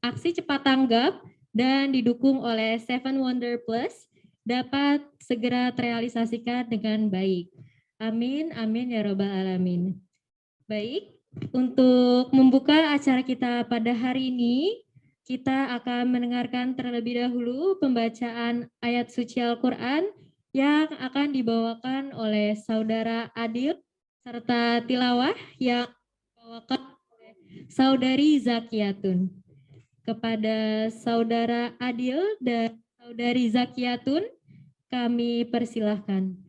aksi cepat tanggap dan didukung oleh Seven Wonder Plus dapat segera terrealisasikan dengan baik. Amin, amin ya robbal alamin. Baik, untuk membuka acara kita pada hari ini, kita akan mendengarkan terlebih dahulu pembacaan ayat suci Al-Quran yang akan dibawakan oleh Saudara Adil, serta tilawah yang dibawakan oleh Saudari Zakiyatun. Kepada Saudara Adil dan Saudari Zakiyatun, kami persilahkan.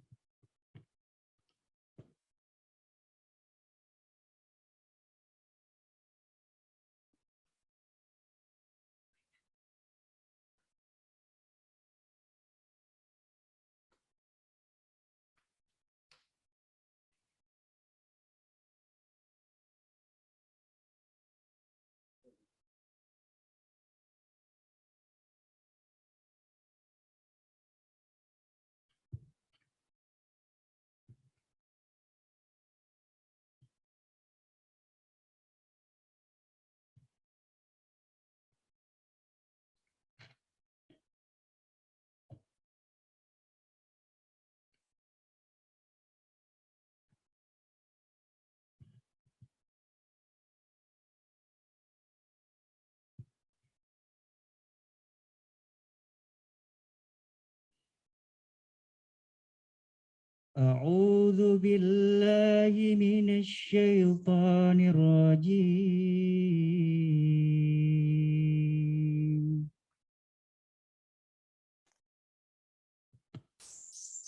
أعوذ بالله من الشيطان الرجيم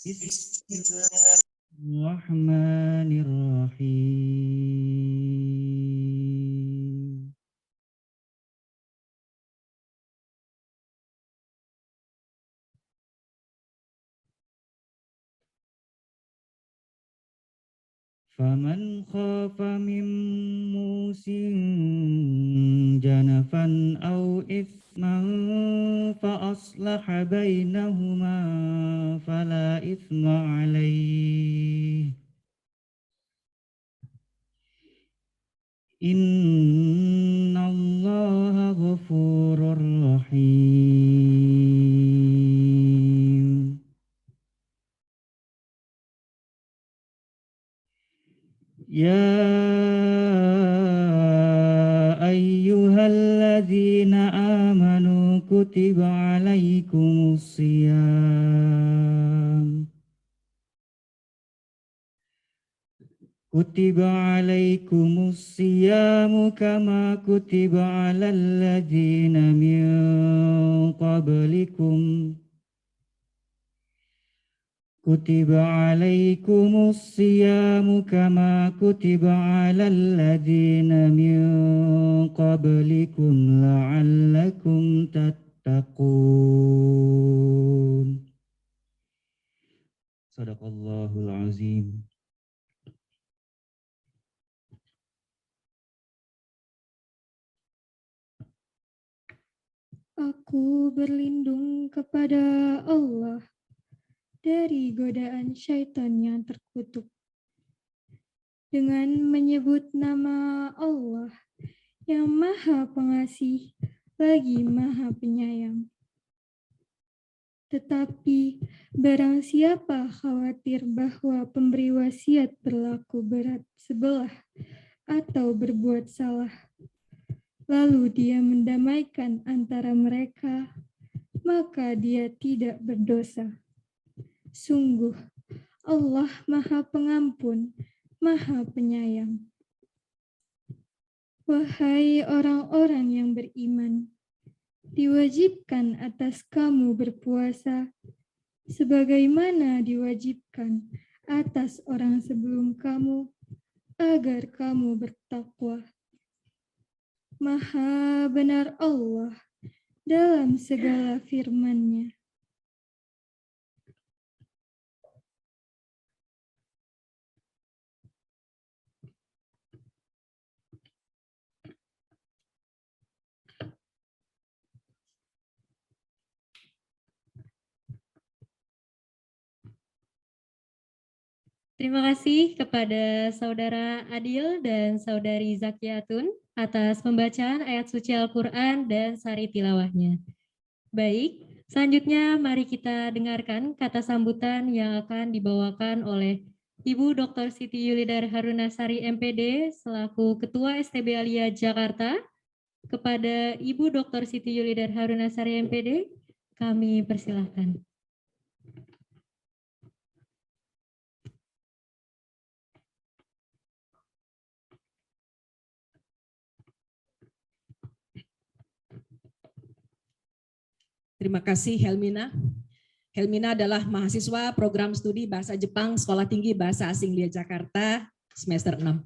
بسم الله الرحمن الرحيم فمن خاف من موص جنفا أو إثما فأصلح بينهما فلا إثم عليه إن الله غفور رحيم يا أيها الذين آمنوا كتب عليكم الصيام كما كتب على الذين من قبلكم كتب عليكم الصيام كما كتب على الذين من قبلكم لعلكم تتقون صدق الله العظيم. Aku berlindung kepada Allah dari godaan syaitan yang terkutuk. Dengan menyebut nama Allah yang Maha Pengasih lagi Maha Penyayang. Tetapi barang siapa khawatir bahwa pemberi wasiat berlaku berat sebelah atau berbuat salah, lalu dia mendamaikan antara mereka, maka dia tidak berdosa. Sungguh, Allah Maha Pengampun, Maha Penyayang. Wahai orang-orang yang beriman, diwajibkan atas kamu berpuasa, sebagaimana diwajibkan atas orang sebelum kamu, agar kamu bertakwa. Maha benar Allah dalam segala firman-Nya. Terima kasih kepada Saudara Adil dan Saudari Zakiyatun. atas pembacaan ayat suci Al-Quran dan sari tilawahnya. Baik, selanjutnya mari kita dengarkan kata sambutan yang akan dibawakan oleh Ibu Dr. Siti Yulidar Harunasari MPD selaku Ketua STB Alia Jakarta. Kepada Ibu Dr. Siti Yulidar Harunasari MPD, kami persilahkan. Terima kasih Helmina. Helmina adalah mahasiswa program studi Bahasa Jepang Sekolah Tinggi Bahasa Asing Lia Jakarta semester 6.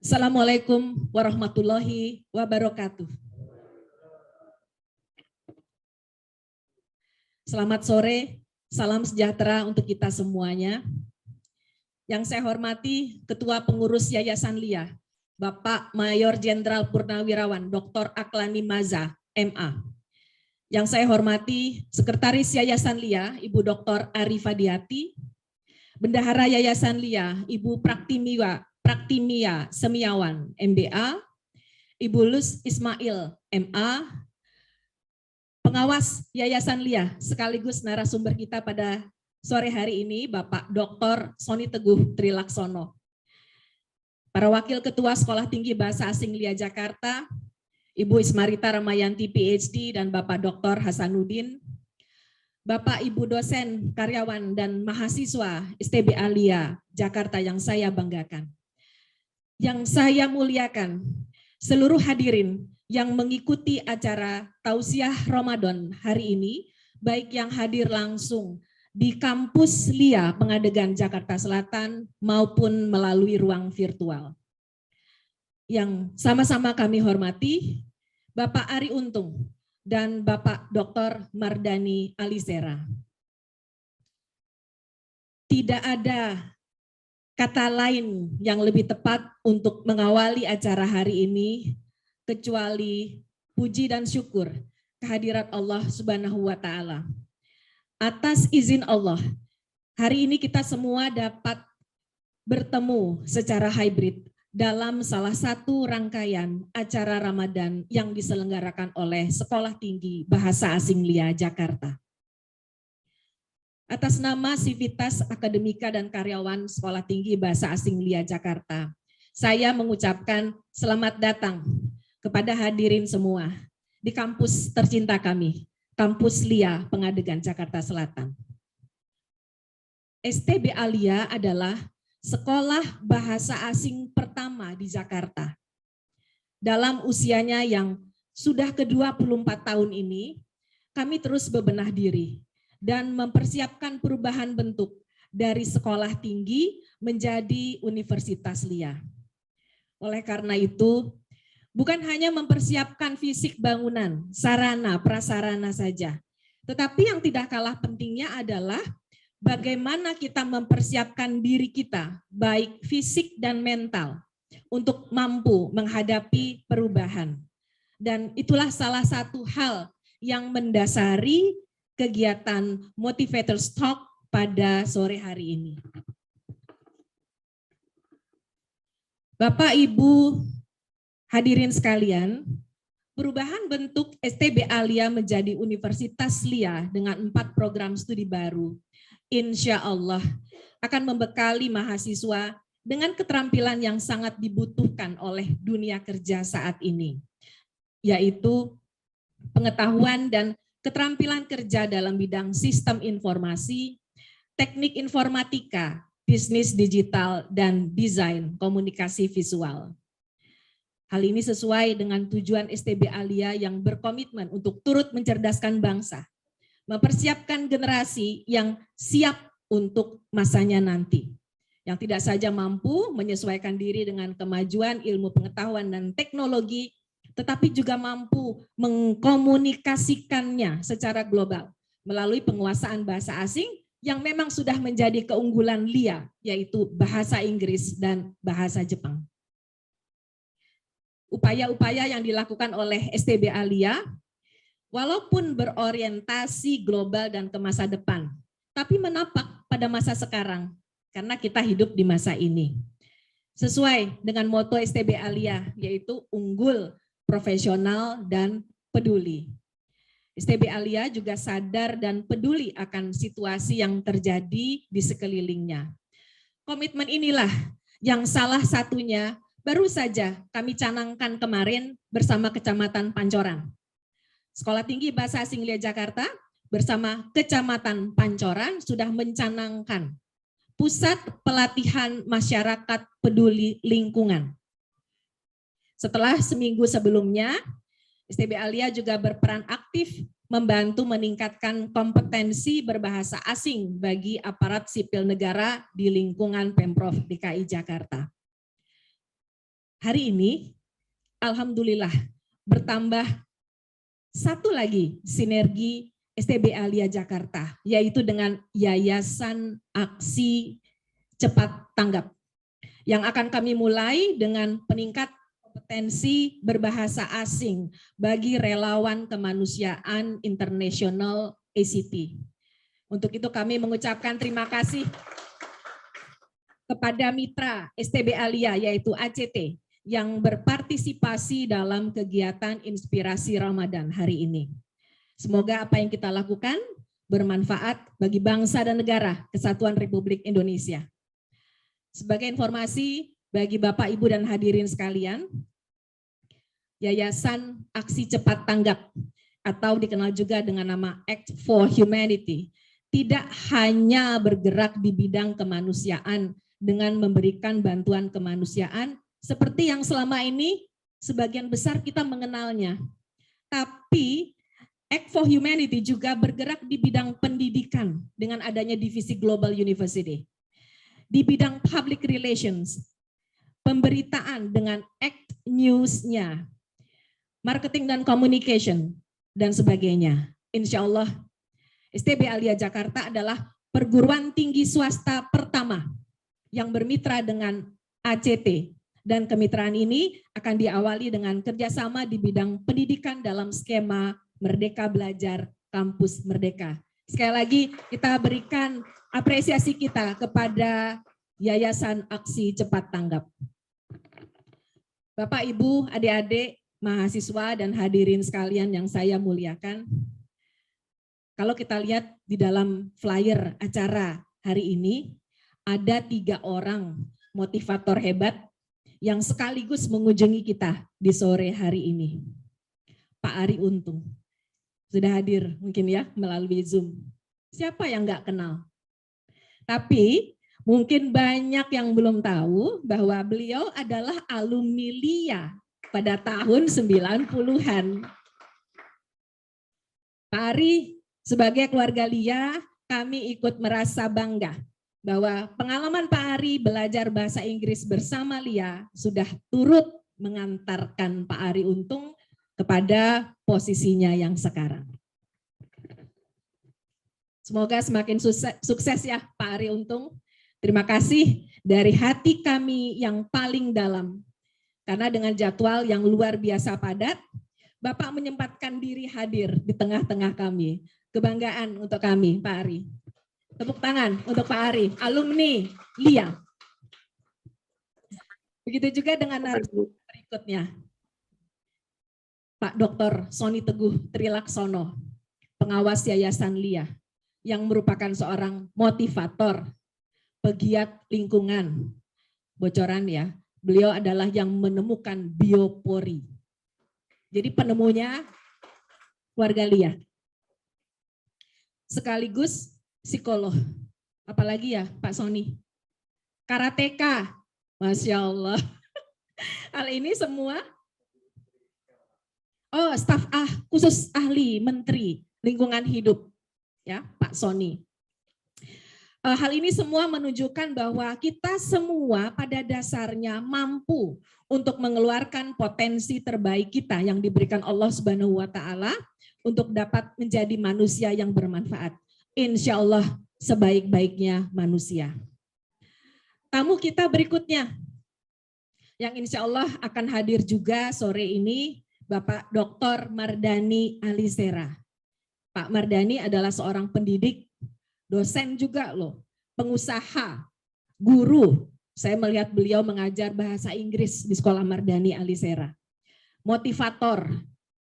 Assalamualaikum warahmatullahi wabarakatuh. Selamat sore, salam sejahtera untuk kita semuanya. Yang saya hormati Ketua Pengurus Yayasan Lia, Bapak Mayor Jenderal Purnawirawan Dr. Aklani Maza, MA. Yang saya hormati Sekretaris Yayasan Lia, Ibu Dr. Arifadiati, Bendahara Yayasan Lia, Ibu Praktimia Semiawan, MBA, Ibu Luz Ismail, MA, Pengawas Yayasan Lia, sekaligus narasumber kita pada sore hari ini, Bapak Dr. Soni Teguh Trilaksono. Para Wakil Ketua Sekolah Tinggi Bahasa Asing Lia Jakarta, Ibu Ismarita Ramayanti PhD dan Bapak Dr. Hasanuddin, Bapak Ibu dosen, karyawan, dan mahasiswa STB Alia Jakarta yang saya banggakan. Yang saya muliakan, seluruh hadirin yang mengikuti acara Tausiah Ramadan hari ini, baik yang hadir langsung di kampus Lia Pengadegan Jakarta Selatan maupun melalui ruang virtual. Yang sama-sama kami hormati Bapak Ari Untung dan Bapak Dr. Mardani Alisera. Tidak ada kata lain yang lebih tepat untuk mengawali acara hari ini kecuali puji dan syukur kehadirat Allah Subhanahu wa Ta'ala. Atas izin Allah, hari ini kita semua dapat bertemu secara hybrid dalam salah satu rangkaian acara Ramadan yang diselenggarakan oleh Sekolah Tinggi Bahasa Asing Lia Jakarta. Atas nama Sivitas Akademika dan Karyawan Sekolah Tinggi Bahasa Asing Lia Jakarta, saya mengucapkan selamat datang kepada hadirin semua di kampus tercinta kami, Kampus Lia Pengadegan Jakarta Selatan. STB Alia adalah sekolah bahasa asing pertama di Jakarta. Dalam usianya yang sudah ke-24 tahun ini, kami terus bebenah diri dan mempersiapkan perubahan bentuk dari sekolah tinggi menjadi Universitas Lia. Oleh karena itu, bukan hanya mempersiapkan fisik bangunan, sarana, prasarana saja. Tetapi yang tidak kalah pentingnya adalah bagaimana kita mempersiapkan diri kita, baik fisik dan mental, untuk mampu menghadapi perubahan. Dan itulah salah satu hal yang mendasari kegiatan Motivators Talk pada sore hari ini. Bapak, Ibu, hadirin sekalian, perubahan bentuk STB Alia menjadi Universitas Lia dengan 4 program studi baru, insya Allah akan membekali mahasiswa dengan keterampilan yang sangat dibutuhkan oleh dunia kerja saat ini, yaitu pengetahuan dan keterampilan kerja dalam bidang sistem informasi, teknik informatika, bisnis digital, dan desain komunikasi visual. Hal ini sesuai dengan tujuan STB Alia yang berkomitmen untuk turut mencerdaskan bangsa, mempersiapkan generasi yang siap untuk masanya nanti, yang tidak saja mampu menyesuaikan diri dengan kemajuan ilmu pengetahuan dan teknologi, tetapi juga mampu mengkomunikasikannya secara global melalui penguasaan bahasa asing yang memang sudah menjadi keunggulan Lia, yaitu bahasa Inggris dan bahasa Jepang. Upaya-upaya yang dilakukan oleh STB Alia, walaupun berorientasi global dan ke masa depan, tapi menapak pada masa sekarang karena kita hidup di masa ini. Sesuai dengan moto STB Alia, yaitu unggul, profesional, dan peduli. STB Alia juga sadar dan peduli akan situasi yang terjadi di sekelilingnya. Komitmen inilah yang salah satunya baru saja kami canangkan kemarin bersama Kecamatan Pancoran. Sekolah Tinggi Bahasa Asing Lia Jakarta bersama Kecamatan Pancoran sudah mencanangkan Pusat Pelatihan Masyarakat Peduli Lingkungan. Setelah seminggu sebelumnya, STB Alia juga berperan aktif membantu meningkatkan kompetensi berbahasa asing bagi aparat sipil negara di lingkungan Pemprov DKI Jakarta. Hari ini, alhamdulillah, bertambah satu lagi sinergi STB Alia Jakarta, yaitu dengan Yayasan Aksi Cepat Tanggap, yang akan kami mulai dengan peningkat kompetensi berbahasa asing bagi relawan kemanusiaan internasional ACT. Untuk itu kami mengucapkan terima kasih kepada mitra STB Alia, yaitu ACT, yang berpartisipasi dalam kegiatan Inspirasi Ramadan hari ini. Semoga apa yang kita lakukan bermanfaat bagi bangsa dan negara Kesatuan Republik Indonesia. Sebagai informasi bagi Bapak, Ibu, dan hadirin sekalian, Yayasan Aksi Cepat Tanggap atau dikenal juga dengan nama Act for Humanity tidak hanya bergerak di bidang kemanusiaan dengan memberikan bantuan kemanusiaan seperti yang selama ini sebagian besar kita mengenalnya, tapi Act for Humanity juga bergerak di bidang pendidikan dengan adanya divisi Global University, di bidang public relations, pemberitaan dengan Act News-nya, marketing dan communication, dan sebagainya. Insya Allah, STB Alia Jakarta adalah perguruan tinggi swasta pertama yang bermitra dengan ACT, dan kemitraan ini akan diawali dengan kerjasama di bidang pendidikan dalam skema Merdeka Belajar Kampus Merdeka. Sekali lagi kita berikan apresiasi kita kepada Yayasan Aksi Cepat Tanggap. Bapak, Ibu, adik-adik, mahasiswa, dan hadirin sekalian yang saya muliakan, kalau kita lihat di dalam flyer acara hari ini, ada 3 orang motivator hebat yang sekaligus mengunjungi kita di sore hari ini. Pak Ari Untung sudah hadir mungkin ya melalui Zoom. Siapa yang nggak kenal? Tapi mungkin banyak yang belum tahu bahwa beliau adalah alumni LIA pada tahun 90-an. Pak Ari, sebagai keluarga LIA, kami ikut merasa bangga bahwa pengalaman Pak Ari belajar bahasa Inggris bersama LIA sudah turut mengantarkan Pak Ari Untung kepada posisinya yang sekarang. Semoga semakin sukses ya Pak Ari Untung. Terima kasih dari hati kami yang paling dalam. Karena dengan jadwal yang luar biasa padat, Bapak menyempatkan diri hadir di tengah-tengah kami. Kebanggaan untuk kami, Pak Ari. Tepuk tangan untuk Pak Ari, alumni LIA. Begitu juga dengan narasumber berikutnya. Pak Dr. Sony Teguh Trilaksono, pengawas Yayasan LIA, yang merupakan seorang motivator, pegiat lingkungan. Bocoran ya, beliau adalah yang menemukan biopori. Jadi penemunya warga LIA. Sekaligus psikolog. Apalagi ya Pak Sony? Karateka. Masya Allah. Hal ini semua staf khusus ahli Menteri Lingkungan Hidup, ya Pak Sony. Hal ini semua menunjukkan bahwa kita semua pada dasarnya mampu untuk mengeluarkan potensi terbaik kita yang diberikan Allah Subhanahu wa Ta'ala untuk dapat menjadi manusia yang bermanfaat. Insya Allah sebaik-baiknya manusia. Tamu kita berikutnya yang insya Allah akan hadir juga sore ini, Bapak Dr. Mardani Alisera. Pak Mardani adalah seorang pendidik, dosen juga loh, pengusaha, Guru, saya melihat beliau mengajar bahasa Inggris di Sekolah Mardani Alisera. Motivator,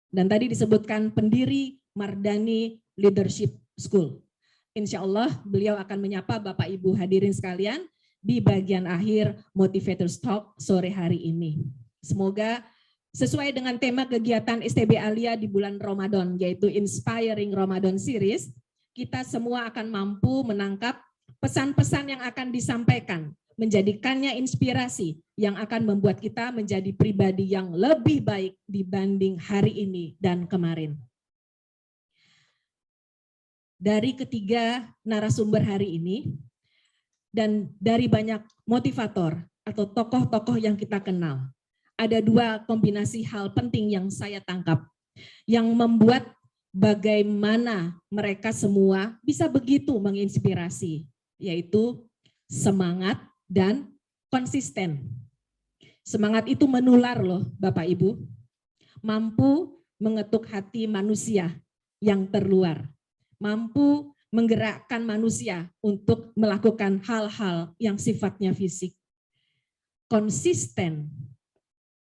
dan tadi disebutkan pendiri Mardani Leadership School. Insya Allah beliau akan menyapa Bapak Ibu hadirin sekalian di bagian akhir Motivators Talk sore hari ini. Semoga sesuai dengan tema kegiatan STB Alia di bulan Ramadan, yaitu Inspiring Ramadan Series, kita semua akan mampu menangkap pesan-pesan yang akan disampaikan, menjadikannya inspirasi yang akan membuat kita menjadi pribadi yang lebih baik dibanding hari ini dan kemarin. Dari ketiga narasumber hari ini, dan dari banyak motivator atau tokoh-tokoh yang kita kenal, ada dua kombinasi hal penting yang saya tangkap, yang membuat bagaimana mereka semua bisa begitu menginspirasi, yaitu semangat dan konsisten. Semangat itu menular loh Bapak Ibu, mampu mengetuk hati manusia yang terluar, mampu menggerakkan manusia untuk melakukan hal-hal yang sifatnya fisik. Konsisten,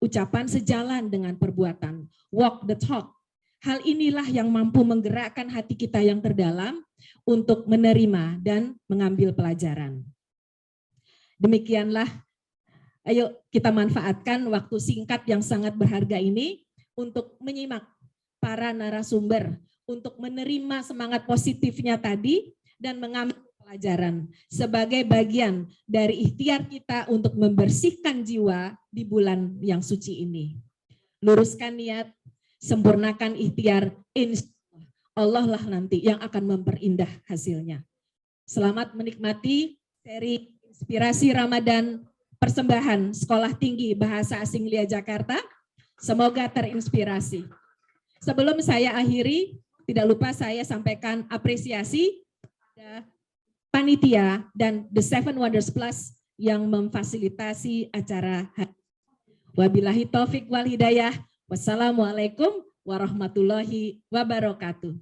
ucapan sejalan dengan perbuatan, walk the talk. Hal inilah yang mampu menggerakkan hati kita yang terdalam untuk menerima dan mengambil pelajaran. Demikianlah, ayo kita manfaatkan waktu singkat yang sangat berharga ini untuk menyimak para narasumber, untuk menerima semangat positifnya tadi dan mengambil pelajaran sebagai bagian dari ikhtiar kita untuk membersihkan jiwa di bulan yang suci ini. Luruskan niat, sempurnakan ikhtiar, insya Allah lah nanti yang akan memperindah hasilnya. Selamat menikmati seri Inspirasi Ramadan Persembahan Sekolah Tinggi Bahasa Asing Lia Jakarta. Semoga terinspirasi. Sebelum saya akhiri, tidak lupa saya sampaikan apresiasi pada panitia dan The Seven Wonders Plus yang memfasilitasi acara. Wabillahi taufik wal hidayah. Wassalamualaikum warahmatullahi wabarakatuh.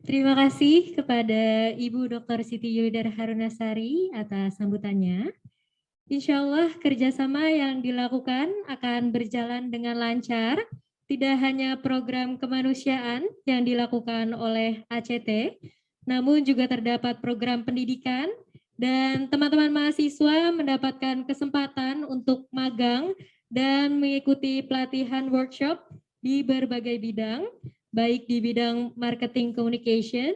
Terima kasih kepada Ibu Dr. Siti Yulidar Harunasari atas sambutannya. Insya Allah kerjasama yang dilakukan akan berjalan dengan lancar. Tidak hanya program kemanusiaan yang dilakukan oleh ACT, namun juga terdapat program pendidikan dan teman-teman mahasiswa mendapatkan kesempatan untuk magang dan mengikuti pelatihan workshop di berbagai bidang, baik di bidang marketing communication,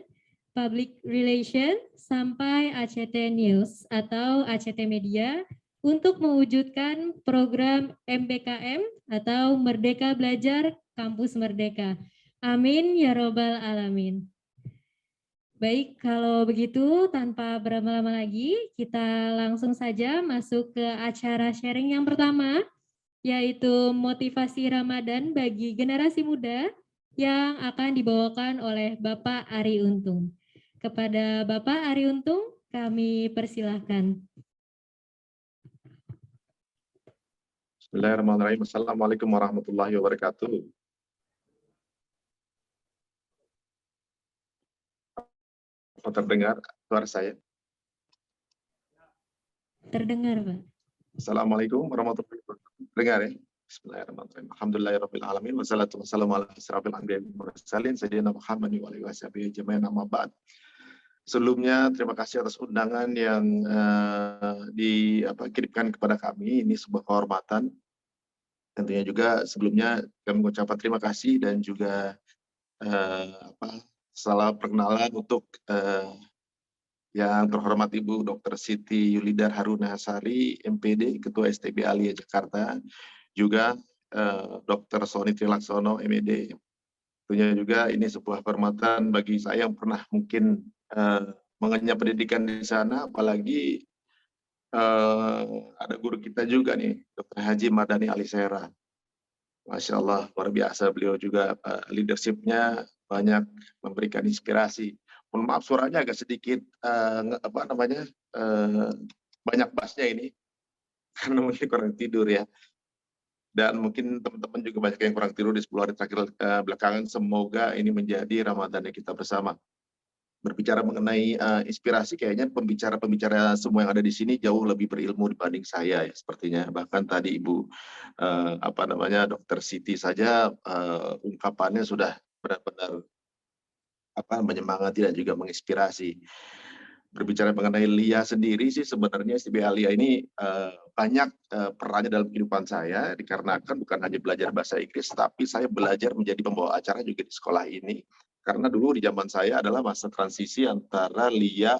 public relation, sampai ACT News atau ACT Media untuk mewujudkan program MBKM atau Merdeka Belajar Kampus Merdeka. Amin ya robbal alamin. Baik, kalau begitu tanpa berlama-lama lagi, kita langsung saja masuk ke acara sharing yang pertama, yaitu motivasi Ramadan bagi generasi muda yang akan dibawakan oleh Bapak Ari Untung. Kepada Bapak Ari Untung, kami persilahkan. Bismillahirrahmanirrahim. Assalamualaikum warahmatullahi wabarakatuh. Apa terdengar suara saya? Terdengar, Pak. Assalamualaikum warahmatullahi wabarakatuh. Dengar ya? Bismillahirrahmanirrahim. Alhamdulillahirabbil alamin wassalatu wassalamu ala asyrafil anbiya'i wal mursalin sayyidina Muhammad wa alihi washabihi ajmain amma ba'd. Sebelumnya terima kasih atas undangan yang dikirimkan kepada kami. Ini sebuah kehormatan. Tentunya juga sebelumnya kami mengucapkan terima kasih dan juga salam perkenalan untuk yang terhormat Ibu Dr. Siti Yulidar Harunasari, MPD, Ketua STB Alia Jakarta, juga Dr. Sony Trilaksono, MED. Tentunya juga ini sebuah kehormatan bagi saya yang pernah mungkin mengenyam pendidikan di sana, apalagi ada guru kita juga nih, Dr. Haji Mardani Alisera. Masya Allah, luar biasa beliau juga leadership-nya banyak memberikan inspirasi. Mohon maaf suaranya agak sedikit banyak bassnya ini karena mungkin kurang tidur ya. Dan mungkin teman-teman juga banyak yang kurang tiru di 10 hari terakhir belakangan. Semoga ini menjadi Ramadan yang kita bersama. Berbicara mengenai inspirasi, kayaknya pembicara-pembicara semua yang ada di sini jauh lebih berilmu dibanding saya ya, sepertinya. Bahkan tadi Ibu Dr. Siti saja ungkapannya sudah benar-benar menyemangati dan juga menginspirasi. Berbicara mengenai Lia sendiri sih, sebenarnya STBA Lia ini banyak perannya dalam kehidupan saya, dikarenakan bukan hanya belajar bahasa Inggris, tapi saya belajar menjadi pembawa acara juga di sekolah ini. Karena dulu di zaman saya adalah masa transisi antara Lia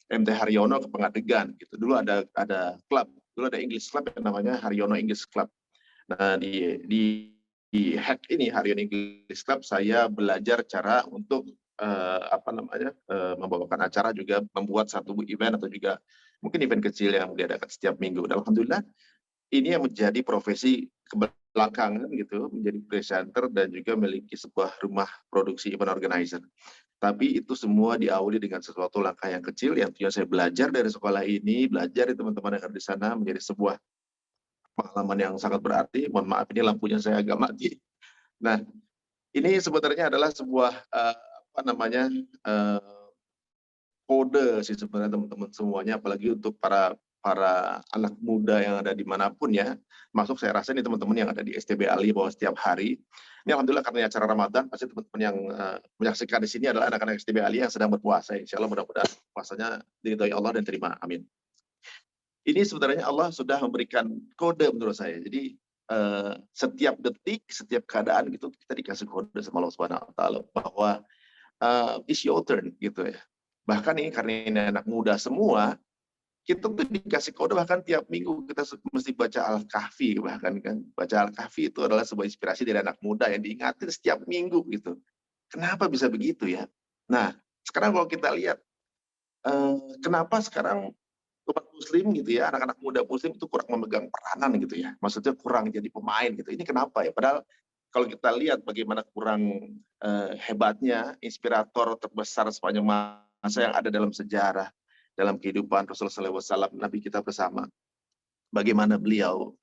MT Haryono ke Pengadegan gitu. Dulu ada klub, dulu ada English Club yang namanya Haryono English Club. Nah, di hack ini Haryono English Club saya belajar cara untuk membawakan acara, juga membuat satu event atau juga mungkin event kecil yang diadakan setiap minggu. Dan alhamdulillah ini yang menjadi profesi kebelakangan gitu, menjadi presenter dan juga memiliki sebuah rumah produksi event organizer. Tapi itu semua diawali dengan sesuatu langkah yang kecil yang tujuan saya belajar dari sekolah ini, belajar dari teman-teman yang ada di sana, menjadi sebuah pengalaman yang sangat berarti. Mohon maaf, ini lampunya saya agak mati. Nah, ini sebenarnya adalah sebuah kode sih sebenarnya teman-teman semuanya, apalagi untuk para anak muda yang ada dimanapun ya. Masuk saya rasa ini teman-teman yang ada di STB Ali bahwa setiap hari. Ini alhamdulillah karena acara Ramadan, pasti teman-teman yang menyaksikan di sini adalah anak-anak STB Ali yang sedang berpuasa. Insya Allah mudah-mudahan puasanya diridhoi Allah dan terima. Amin. Ini sebenarnya Allah sudah memberikan kode menurut saya. Jadi setiap detik, setiap keadaan gitu kita dikasih kode sama Allah Subhanahu wa taala bahwa it's your turn gitu ya. Bahkan ini karena ini anak muda semua, kita tuh dikasih kode bahkan tiap minggu kita mesti baca Al-Kahfi, bahkan kan baca Al-Kahfi itu adalah sebuah inspirasi dari anak muda yang diingatin setiap minggu gitu. Kenapa bisa begitu ya? Nah, sekarang kalau kita lihat kenapa sekarang umat muslim gitu ya, anak-anak muda muslim itu kurang memegang peranan gitu ya. Maksudnya kurang jadi pemain gitu. Ini kenapa ya? Padahal kalau kita lihat bagaimana kurang hebatnya inspirator terbesar sepanjang masa yang ada dalam sejarah, dalam kehidupan Rasulullah SAW, Nabi kita bersama. Bagaimana beliau,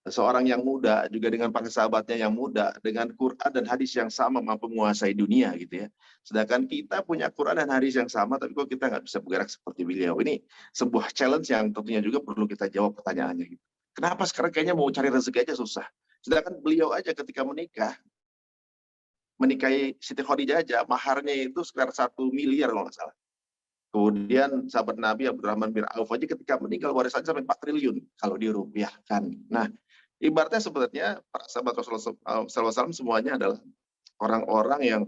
seorang yang muda, juga dengan para sahabatnya yang muda, dengan Quran dan hadis yang sama mampu menguasai dunia gitu ya. Sedangkan kita punya Quran dan hadis yang sama, tapi kok kita nggak bisa bergerak seperti beliau. Ini sebuah challenge yang tentunya juga perlu kita jawab pertanyaannya gitu. Kenapa sekarang kayaknya mau cari rezeki aja susah? Sedangkan beliau aja ketika menikahi Siti Khadijah aja, maharnya itu sekitar 1 miliar kalau nggak salah. Kemudian sahabat Nabi Abdurrahman bin Auf aja ketika meninggal warisannya sampai 4 triliun kalau dirupiahkan. Nah, ibaratnya sebenarnya para sahabat Rasulullah SAW semuanya adalah orang-orang yang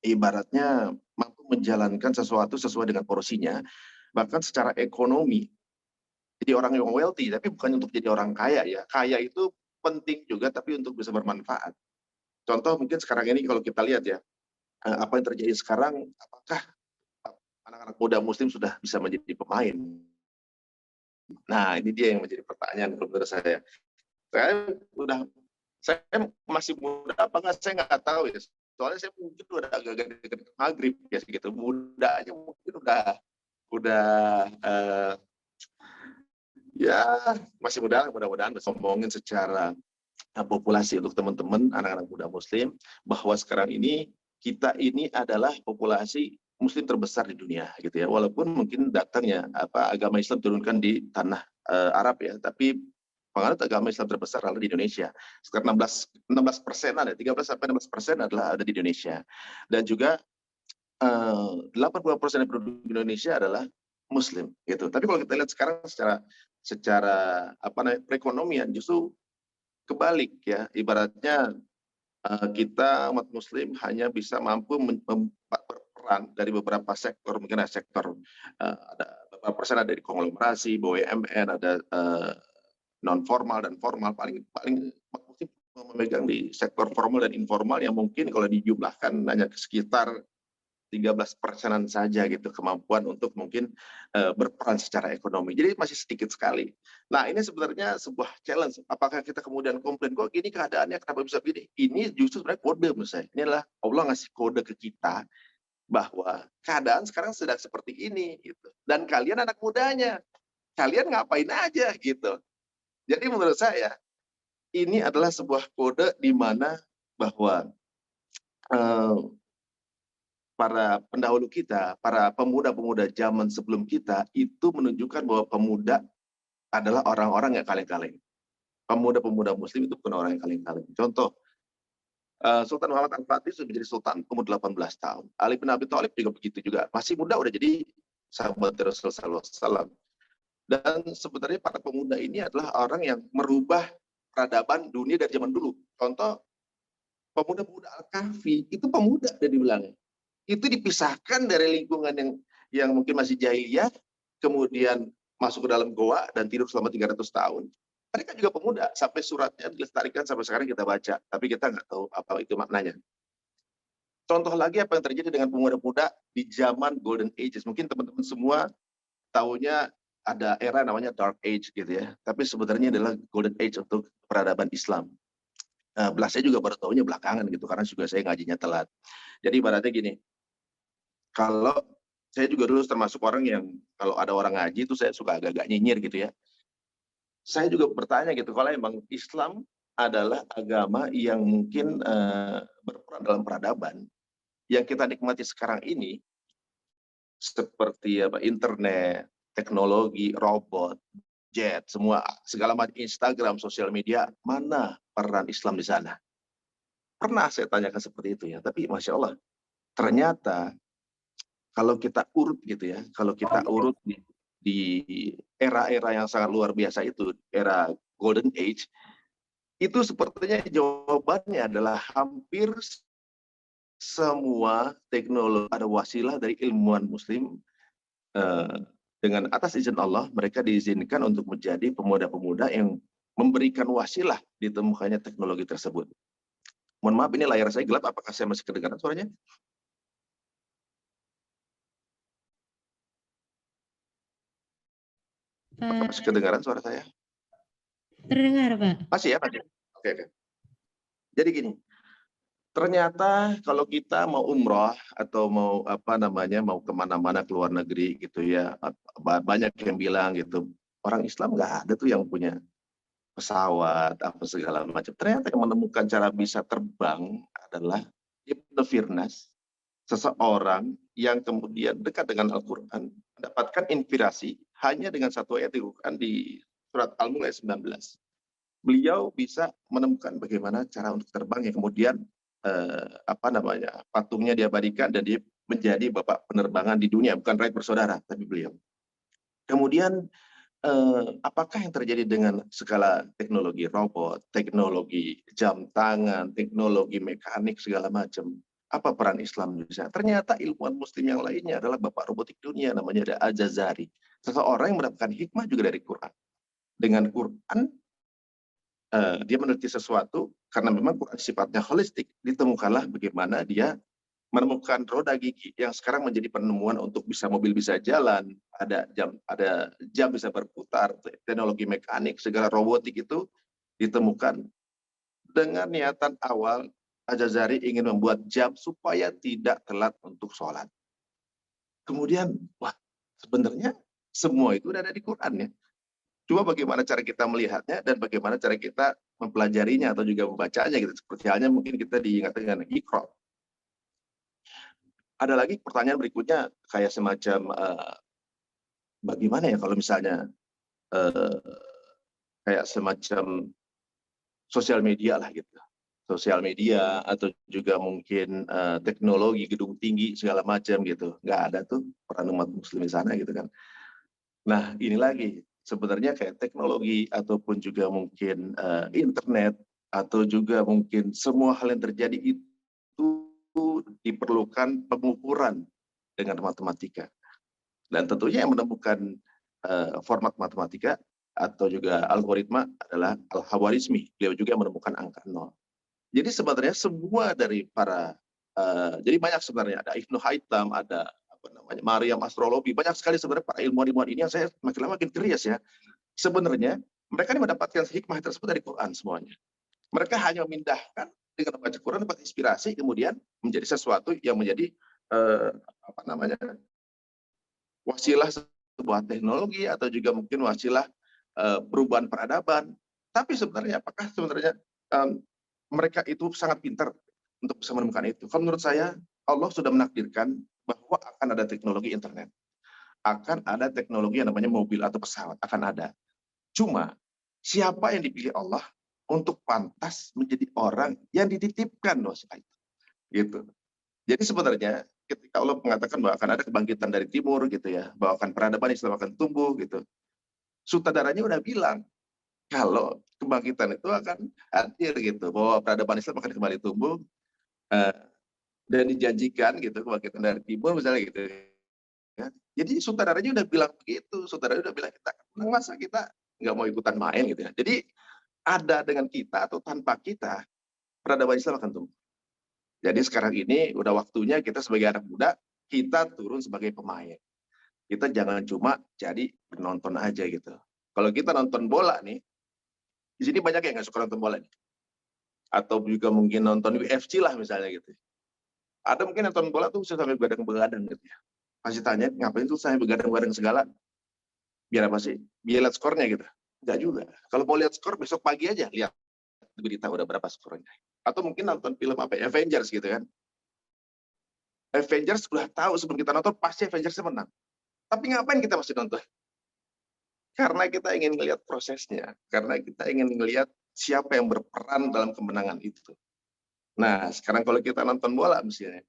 ibaratnya mampu menjalankan sesuatu sesuai dengan porsinya, bahkan secara ekonomi. Jadi orang yang wealthy, tapi bukan untuk jadi orang kaya ya. Kaya itu penting juga, tapi untuk bisa bermanfaat. Contoh mungkin sekarang ini kalau kita lihat ya, apa yang terjadi sekarang, apakah anak-anak muda muslim sudah bisa menjadi pemain? Nah, ini dia yang menjadi pertanyaan menurut saya. Saya masih muda apa enggak, saya nggak tahu ya. Soalnya saya mungkin udah agak-agak dekat maghrib ya gitu. Mudanya mungkin udah ya masih muda, mudah-mudahan bisa ngomongin secara populasi untuk teman-teman anak-anak muda muslim bahwa sekarang ini kita ini adalah populasi muslim terbesar di dunia gitu ya. Walaupun mungkin datangnya agama Islam turunkan di tanah Arab ya, tapi penganut agama Islam terbesar adalah di Indonesia. Sekitar 16% ada, 13-16% adalah ada di Indonesia. Dan juga 80% penduduk Indonesia adalah muslim gitu. Tapi kalau kita lihat sekarang secara perekonomian justru kebalik ya. Ibaratnya kita umat muslim hanya bisa mampu berperan dari beberapa sektor, mungkin ada sektor ada beberapa persen ada di konglomerasi, BUMN, ada non formal dan formal, paling memegang di sektor formal dan informal yang mungkin kalau dijumlahkan hanya sekitar 13%-an saja gitu kemampuan untuk mungkin berperan secara ekonomi. Jadi masih sedikit sekali. Nah, ini sebenarnya sebuah challenge. Apakah kita kemudian komplain kok gini keadaannya, kenapa bisa begini? Ini justru sebenarnya kode menurut saya. Ini adalah Allah ngasih kode ke kita bahwa keadaan sekarang sedang seperti ini gitu. Dan kalian anak mudanya, kalian ngapain aja gitu. Jadi menurut saya ini adalah sebuah kode di mana bahwa para pendahulu kita, para pemuda-pemuda zaman sebelum kita itu menunjukkan bahwa pemuda adalah orang-orang yang kaleng-kaleng. Pemuda-pemuda muslim itu bukan orang yang kaleng-kaleng. Contoh, Sultan Muhammad Al-Fatih sudah menjadi sultan umur 18 tahun. Ali bin Abi Thalib juga begitu juga. Masih muda udah jadi sahabat Rasulullah SAW. Dan sebenarnya para pemuda ini adalah orang yang merubah peradaban dunia dari zaman dulu. Contoh, pemuda-pemuda Al-Kahfi itu pemuda dari bilangnya. Itu dipisahkan dari lingkungan yang mungkin masih jahiliyah, kemudian masuk ke dalam goa dan tidur selama 300 tahun. Mereka juga pemuda, sampai suratnya dilestarikan sampai sekarang kita baca, tapi kita nggak tahu apa itu maknanya. Contoh lagi apa yang terjadi dengan pemuda-pemuda di zaman Golden Ages. Mungkin teman-teman semua tahunya ada era namanya Dark Age gitu ya, tapi sebenarnya adalah Golden Age untuk peradaban Islam. Saya juga baru tahunya belakangan gitu, karena juga saya ngajinya telat. Jadi ibaratnya gini, kalau saya juga dulu termasuk orang yang kalau ada orang ngaji itu saya suka agak-agak nyinyir gitu ya. Saya juga bertanya gitu, kalau emang Islam adalah agama yang mungkin berperan dalam peradaban, yang kita nikmati sekarang ini, seperti internet, teknologi, robot, jet, semua segala macam Instagram, sosial media, mana peran Islam di sana? Pernah saya tanyakan seperti itu ya, tapi Masya Allah, ternyata kalau kita urut gitu ya, kalau kita urut di era-era yang sangat luar biasa itu, era Golden Age, itu sepertinya jawabannya adalah hampir semua teknologi ada wasilah dari ilmuwan muslim, dengan atas izin Allah mereka diizinkan untuk menjadi pemuda-pemuda yang memberikan wasilah ditemukannya teknologi tersebut. Mohon maaf, ini layar saya gelap, apakah saya masih kedengaran suaranya? Masih kedengaran suara saya? Terdengar, Pak. Masih ya, Pak? Oke. Jadi gini, ternyata kalau kita mau umroh atau mau mau kemana-mana ke luar negeri gitu ya, banyak yang bilang gitu, orang Islam nggak ada tuh yang punya pesawat apa segala macam. Ternyata yang menemukan cara bisa terbang adalah Ibnu Firnas, seseorang yang kemudian dekat dengan Al-Quran, mendapatkan inspirasi hanya dengan satu ayat di Quran di surat Al-Mulk ayat 19. Beliau bisa menemukan bagaimana cara untuk terbang yang kemudian patungnya diabadikan dan dia menjadi bapak penerbangan di dunia, bukan Wright bersaudara, tapi beliau. Kemudian apakah yang terjadi dengan skala teknologi robot, teknologi jam tangan, teknologi mekanik segala macam? Apa peran Islam di sana? Ternyata ilmuwan muslim yang lainnya adalah bapak robotik dunia, namanya ada Al-Jazari. Seseorang yang mendapatkan hikmah juga dari Quran. Dengan Quran, dia meneliti sesuatu, karena memang Quran sifatnya holistik, ditemukanlah bagaimana dia menemukan roda gigi yang sekarang menjadi penemuan untuk bisa mobil bisa jalan, ada jam bisa berputar, teknologi mekanik, segala robotik itu ditemukan dengan niatan awal Al-Jazari ingin membuat jam supaya tidak telat untuk sholat. Kemudian, wah sebenarnya semua itu ada di Quran ya. Cuma bagaimana cara kita melihatnya dan bagaimana cara kita mempelajarinya atau juga membacanya gitu. Seperti halnya mungkin kita diingatkan dengan Iqra. Ada lagi pertanyaan berikutnya kayak semacam bagaimana ya kalau misalnya kayak semacam sosial media lah gitu. Sosial media atau juga mungkin teknologi gedung tinggi segala macam gitu. Nggak ada tuh peran umat muslim di sana gitu kan. Nah ini lagi sebenarnya kayak teknologi ataupun juga mungkin internet atau juga mungkin semua hal yang terjadi itu diperlukan pengukuran dengan matematika. Dan tentunya yang menemukan format matematika atau juga algoritma adalah Al-Khawarizmi. Beliau juga menemukan angka 0. Jadi sebenarnya semua dari para, jadi banyak sebenarnya, ada Ibnu Haytham, ada Maryam astrologi, banyak sekali sebenarnya para ilmuwan-ilmuwan ini yang saya makin lama makin curious ya. Sebenarnya mereka ini mendapatkan hikmah tersebut dari Quran semuanya. Mereka hanya memindahkan dengan membaca Quran, dapat inspirasi, kemudian menjadi sesuatu yang menjadi wasilah sebuah teknologi atau juga mungkin wasilah perubahan peradaban. Tapi sebenarnya apakah sebenarnya mereka itu sangat pintar untuk bisa menemukan itu? Kalau menurut saya, Allah sudah menakdirkan bahwa akan ada teknologi internet, akan ada teknologi yang namanya mobil atau pesawat, akan ada. Cuma siapa yang dipilih Allah untuk pantas menjadi orang yang dititipkan dosa itu, gitu. Jadi sebenarnya ketika Allah mengatakan bahwa akan ada kebangkitan dari timur, gitu ya, bahwa akan peradaban Islam akan tumbuh, gitu. Sutradaranya udah bilang kalau kebangkitan itu akan hadir, gitu, bahwa peradaban Islam akan kembali tumbuh, dan dijanjikan gitu kebangkitan dari timur misalnya gitu ya. Jadi sutradaranya udah bilang begitu, sutradaranya udah bilang kita masa kita nggak mau ikutan main gitu ya. Jadi ada dengan kita atau tanpa kita peradaban Islam akan tumbuh. Jadi sekarang ini udah waktunya kita sebagai anak muda kita turun sebagai pemain. Kita jangan cuma jadi penonton aja gitu. Kalau kita nonton bola nih, di sini banyak yang nggak suka nonton bola nih. Atau juga mungkin nonton UFC lah misalnya gitu. Ada mungkin nonton bola tuh sampai begadang-begadang gitu ya. Pasti tanya, ngapain tuh saya begadang-begadang segala? Biar apa sih? Biar lihat skornya gitu. Enggak juga. Kalau mau lihat skor besok pagi aja lihat berita udah berapa skornya. Atau mungkin nonton film apa ya, Avengers gitu kan. Avengers udah tahu sebelum kita nonton pasti Avengers menang. Tapi ngapain kita masih nonton? Karena kita ingin melihat prosesnya. Karena kita ingin melihat siapa yang berperan dalam kemenangan itu. Nah, sekarang kalau kita nonton bola misalnya,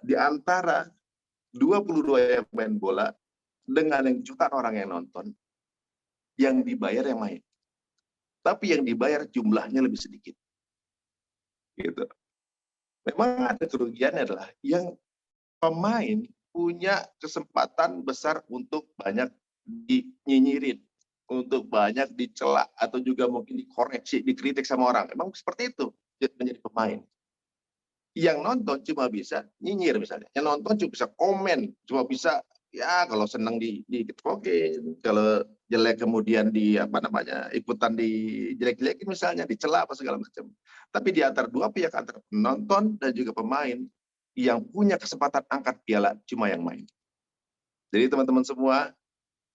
di antara 22 yang main bola dengan yang jutaan orang yang nonton, yang dibayar yang main. Tapi yang dibayar jumlahnya lebih sedikit. Gitu. Memang ada kerugiannya adalah yang pemain punya kesempatan besar untuk banyak dinyinyirin, untuk banyak dicela atau juga mungkin dikoreksi, dikritik sama orang. Memang seperti itu menjadi pemain. Yang nonton cuma bisa nyinyir misalnya. Yang nonton cuma bisa komen, cuma bisa ya kalau senang dikepokin, kalau jelek kemudian ikutan dijelek-jelekin misalnya, dicela apa segala macam. Tapi di antara dua pihak, antara penonton dan juga pemain, yang punya kesempatan angkat piala cuma yang main. Jadi teman-teman semua,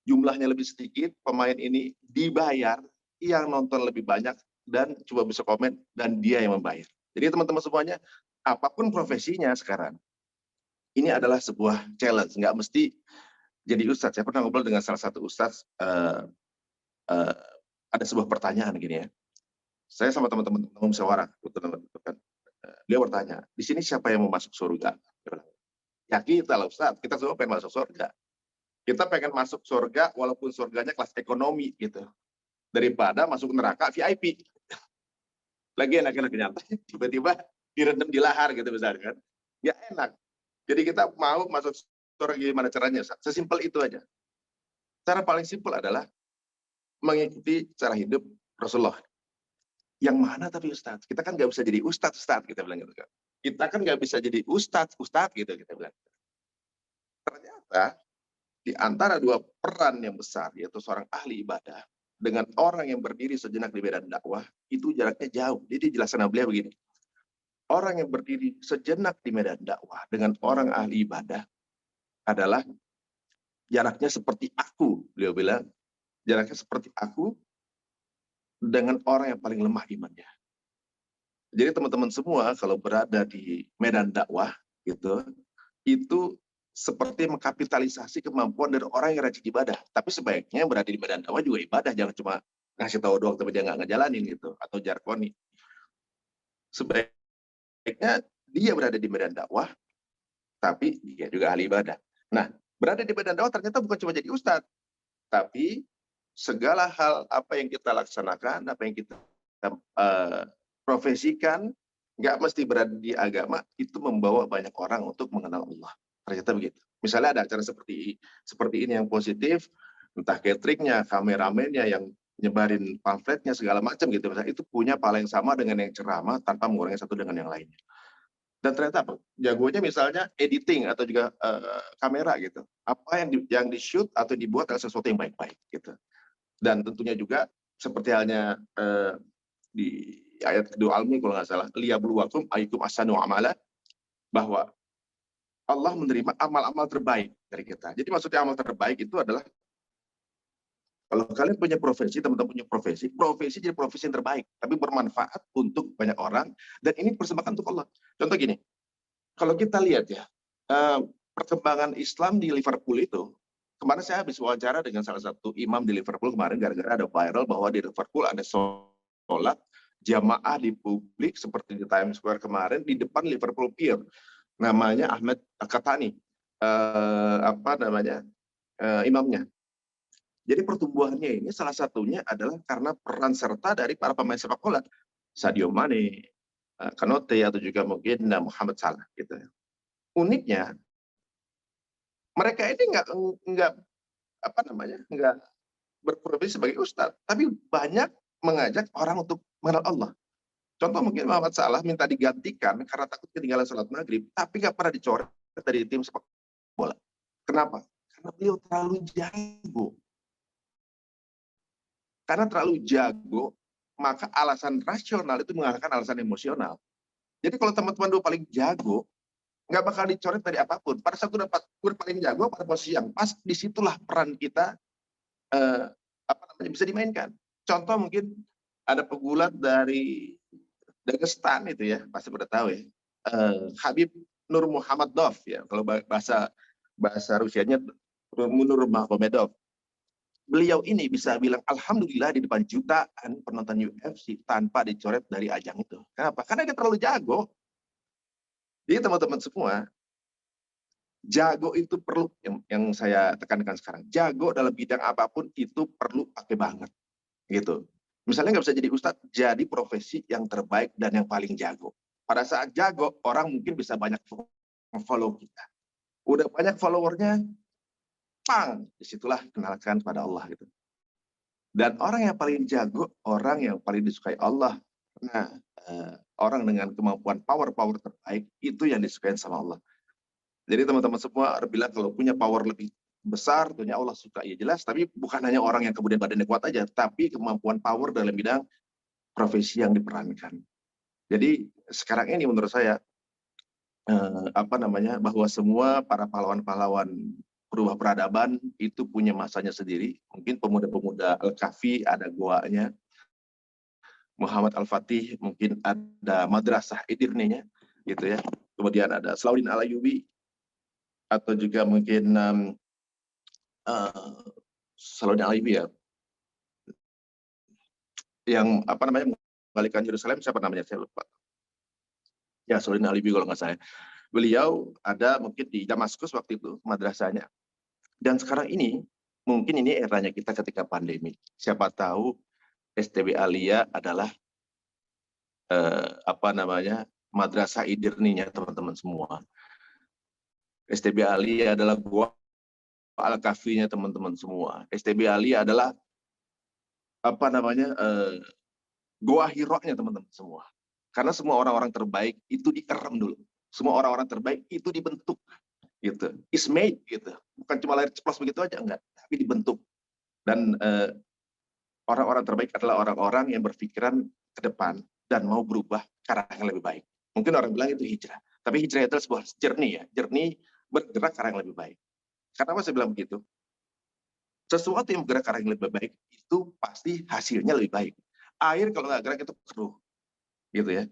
jumlahnya lebih sedikit, pemain ini dibayar, yang nonton lebih banyak dan cuma bisa komen dan dia yang membayar. Jadi teman-teman semuanya, apapun profesinya sekarang, ini adalah sebuah challenge. Nggak mesti jadi ustadz. Saya pernah ngobrol dengan salah satu ustadz, ada sebuah pertanyaan gini ya. Saya sama teman-teman musyawarah, dia bertanya, di sini siapa yang mau masuk surga? Ya kita lah ustadz, kita semua pengen masuk surga. Kita pengen masuk surga walaupun surganya kelas ekonomi gitu. Daripada masuk neraka VIP. Lagi enak-enak nyantai, tiba-tiba direndam di lahar gitu misalnya kan. Ya enak. Jadi kita mau masuk surga gimana caranya? Sesimpel itu aja. Cara paling simpel adalah mengikuti cara hidup Rasulullah. Yang mana tapi Ustadz? Kita kan nggak bisa jadi Ustadz, kita bilang gitu kan. Kita kan nggak bisa jadi Ustadz gitu kita bilang. Ternyata di antara dua peran yang besar, yaitu seorang ahli ibadah dengan orang yang berdiri sejenak di medan dakwah, itu jaraknya jauh. Jadi dijelaskan beliau begini. Orang yang berdiri sejenak di medan dakwah dengan orang ahli ibadah adalah jaraknya seperti aku, beliau bilang, jaraknya seperti aku dengan orang yang paling lemah imannya. Jadi teman-teman semua kalau berada di medan dakwah gitu, itu seperti mengkapitalisasi kemampuan dari orang yang rajin ibadah. Tapi sebaiknya berada di medan dakwah juga ibadah, jangan cuma ngasih tahu doang tapi dia nggak ngejalanin gitu, atau jargoni. Sebaiknya dia berada di medan dakwah, tapi dia juga ahli ibadah. Nah, berada di medan dakwah ternyata bukan cuma jadi ustadz, tapi segala hal apa yang kita laksanakan, apa yang kita profesikan, nggak mesti berada di agama, itu membawa banyak orang untuk mengenal Allah. Ternyata begitu. Misalnya ada acara seperti ini yang positif, entah cateringnya, kameramennya, yang nyebarin pamfletnya, segala macam gitu. Misalnya, itu punya pahala yang sama dengan yang ceramah tanpa mengurangi satu dengan yang lainnya. Dan ternyata apa? Jagonya misalnya editing atau juga kamera gitu. Apa yang di-shoot atau dibuat adalah sesuatu yang baik-baik gitu. Dan tentunya juga seperti halnya di ayat kedua Al-Mulk kalau nggak salah, liyabluwakum ayyukum ahsanu amala, bahwa Allah menerima amal-amal terbaik dari kita. Jadi maksudnya amal terbaik itu adalah Kalau kalian punya profesi, teman-teman punya profesi jadi profesi yang terbaik, tapi bermanfaat untuk banyak orang, dan ini persembahkan untuk Allah. Contoh gini, kalau kita lihat ya, perkembangan Islam di Liverpool itu, kemarin saya habis wawancara dengan salah satu imam di Liverpool kemarin, gara-gara ada viral bahwa di Liverpool ada sholat jamaah di publik seperti di Times Square kemarin di depan Liverpool Pier, namanya Ahmed Katani, imamnya. Jadi pertumbuhannya ini salah satunya adalah karena peran serta dari para pemain sepak bola, Sadio Mane, Kanote, atau juga mungkin Muhammad Salah gitu. Uniknya mereka ini nggak berprofesi sebagai ustadz, tapi banyak mengajak orang untuk mengenal Allah. Contoh mungkin Muhammad Salah minta digantikan karena takut ketinggalan sholat maghrib, tapi nggak pernah dicoret dari tim sepak bola. Kenapa? Karena beliau terlalu jago. Karena terlalu jago, maka alasan rasional itu mengalahkan alasan emosional. Jadi kalau teman-teman dulu paling jago, nggak bakal dicoret dari apapun. Pada saat gue paling jago pada posisi yang pas, disitulah peran kita bisa dimainkan. Contoh mungkin ada pegulat dari Dagestan itu ya, pasti pada tahu ya, Habib Nurmagomedov ya, kalau bahasa Rusianya Nurmagomedov. Beliau ini bisa bilang alhamdulillah di depan jutaan penonton UFC tanpa dicoret dari ajang itu. Kenapa? Karena dia terlalu jago. Jadi teman-teman semua, jago itu perlu, yang saya tekankan sekarang, jago dalam bidang apapun itu perlu pakai banget. Gitu. Misalnya nggak bisa jadi ustadz, jadi profesi yang terbaik dan yang paling jago. Pada saat jago, orang mungkin bisa banyak follow kita. Udah banyak followernya, pang, disitulah kenalkan pada Allah gitu. Dan orang yang paling jago, orang yang paling disukai Allah. Nah, orang dengan kemampuan power terbaik itu yang disukai sama Allah. Jadi teman-teman semua bilang kalau punya power lebih besar, tentunya Allah suka, ya jelas. Tapi bukan hanya orang yang kemudian badannya kuat aja, tapi kemampuan power dalam bidang profesi yang diperankan. Jadi sekarang ini menurut saya bahwa semua para pahlawan-pahlawan berubah peradaban itu punya masanya sendiri. Mungkin pemuda-pemuda Al-Kahfi ada goanya, Muhammad Al-Fatih mungkin ada madrasah Edirne-nya gitu ya. Kemudian ada Salahuddin Al-Ayyubi, atau juga mungkin Salahuddin Al-Ayyubi ya, yang mengalihkan Yerusalem, siapa namanya saya lupa. Ya, Salahuddin Al-Ayyubi kalau nggak saya. Beliau ada mungkin di Damaskus waktu itu madrasahnya. Dan sekarang ini mungkin ini eranya kita ketika pandemi. Siapa tahu STB Aliyah adalah madrasah Edirne-nya teman-teman semua. STB Aliyah adalah gua Al-Kahfi-nya teman-teman semua. STB Aliyah adalah gua Hiro-nya teman-teman semua. Karena semua orang-orang terbaik itu dierem dulu. Semua orang-orang terbaik itu dibentuk gitu. Is made gitu. Bukan cuma lahir ceplos begitu aja, enggak, tapi dibentuk. Dan orang-orang terbaik adalah orang-orang yang berpikiran ke depan dan mau berubah ke arah yang lebih baik. Mungkin orang bilang itu hijrah, tapi hijrah itu sebuah journey ya, journey bergerak ke arah yang lebih baik. Kenapa saya bilang begitu? Sesuatu yang bergerak ke arah yang lebih baik itu pasti hasilnya lebih baik. Air kalau nggak gerak itu keruh, gitu ya.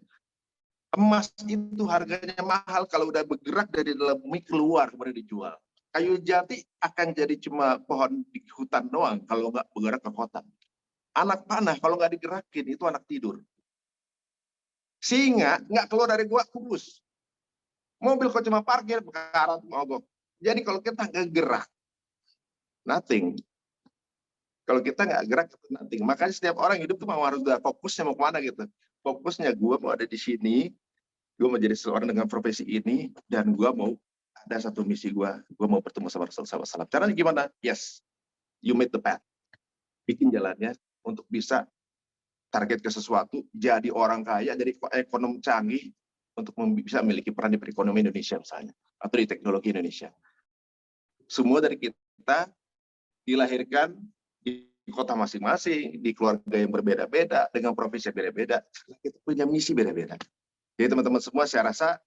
Emas itu harganya mahal kalau udah bergerak dari dalam bumi keluar kemudian dijual. Kayu jati akan jadi cuma pohon di hutan doang kalau nggak bergerak ke kota. Anak panah kalau nggak digerakin itu anak tidur. Singa nggak keluar dari gua kubus. Mobil kok cuma parkir berkarat mogok. Jadi kalau kita nggak gerak, nothing. Kalau kita nggak gerak, nothing. Makanya setiap orang hidup tuh harus udah fokusnya mau kemana gitu. Fokusnya gue mau ada di sini, gue mau jadi seorang dengan profesi ini, dan gue mau ada satu misi gue mau bertemu sama Rasulullah SAW. Caranya gimana? Yes, you made the path. Bikin jalannya untuk bisa target ke sesuatu, jadi orang kaya, jadi ekonomi canggih, untuk bisa memiliki peran di perekonomian Indonesia misalnya, atau di teknologi Indonesia. Semua dari kita dilahirkan di kota masing-masing, di keluarga yang berbeda-beda, dengan profesi yang beda-beda, kita punya misi beda-beda. Jadi teman-teman semua, saya rasa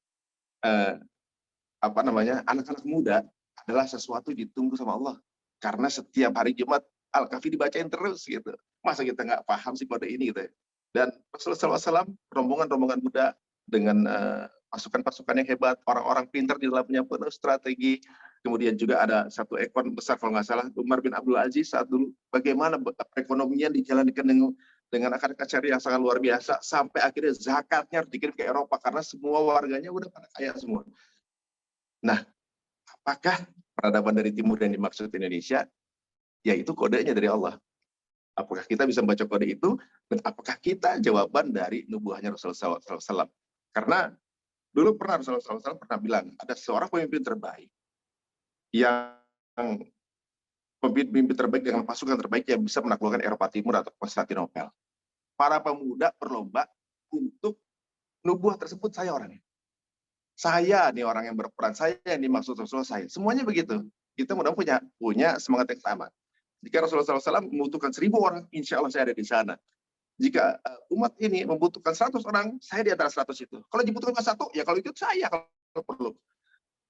anak-anak muda adalah sesuatu ditunggu sama Allah. Karena setiap hari Jumat Al-Kahfi dibacain terus gitu. Masa kita nggak paham sih kode ini gitu ya. Dan Rasulullah SAW, rombongan-rombongan muda dengan pasukan-pasukan yang hebat, orang-orang pintar di dalamnya, penuh strategi. Kemudian juga ada satu ekor besar kalau nggak salah, Umar bin Abdul Aziz saat dulu. Bagaimana perekonomian dijalankan dengan akar syariah yang sangat luar biasa, sampai akhirnya zakatnya harus dikirim ke Eropa karena semua warganya udah pada kaya semua. Nah, apakah peradaban dari timur yang dimaksud Indonesia? Yaitu kodenya dari Allah. Apakah kita bisa membaca kode itu, dan apakah kita jawaban dari nubuahnya Rasulullah SAW? Karena dulu pernah Rasulullah SAW pernah bilang, ada seorang pemimpin terbaik, yang pemimpin terbaik dengan pasukan terbaik yang bisa menaklukkan Eropa Timur atau Konstantinopel. Para pemuda berlomba untuk nubuah tersebut, saya orangnya. Saya nih orang yang berperan, saya yang dimaksud Rasulullah, saya. Semuanya begitu. Kita mudah-mudahan punya semangat yang sama. Jika Rasulullah SAW membutuhkan 1000 orang, insya Allah saya ada di sana. Jika umat ini membutuhkan 100 orang, saya di antara 100 itu. Kalau dibutuhkan 1, ya kalau itu saya kalau perlu.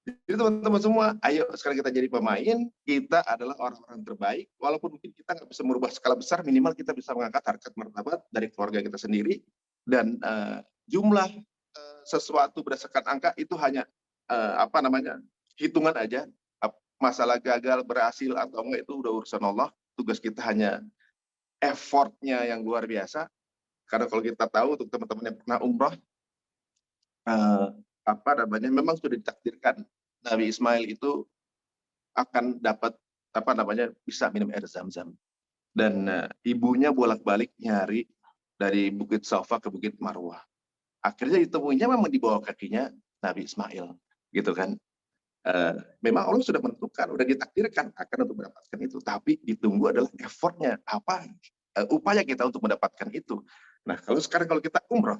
Jadi teman-teman semua, ayo sekarang kita jadi pemain, kita adalah orang-orang terbaik, walaupun mungkin kita nggak bisa merubah skala besar, minimal kita bisa mengangkat harkat martabat dari keluarga kita sendiri, dan jumlah sesuatu berdasarkan angka itu hanya hitungan aja. Masalah gagal, berhasil atau enggak itu udah urusan Allah. Tugas kita hanya effortnya yang luar biasa. Karena kalau kita tahu, untuk teman-teman yang pernah umroh, memang sudah ditakdirkan Nabi Ismail itu akan dapat bisa minum air Zam-Zam. Dan ibunya bolak-balik nyari dari Bukit Safa ke Bukit Marwah. Akhirnya ditemuinya memang di bawah kakinya Nabi Ismail, gitu kan. Memang Allah sudah menentukan, sudah ditakdirkan akan untuk mendapatkan itu, tapi ditunggu adalah effortnya, upaya kita untuk mendapatkan itu. Nah, kalau kita umroh,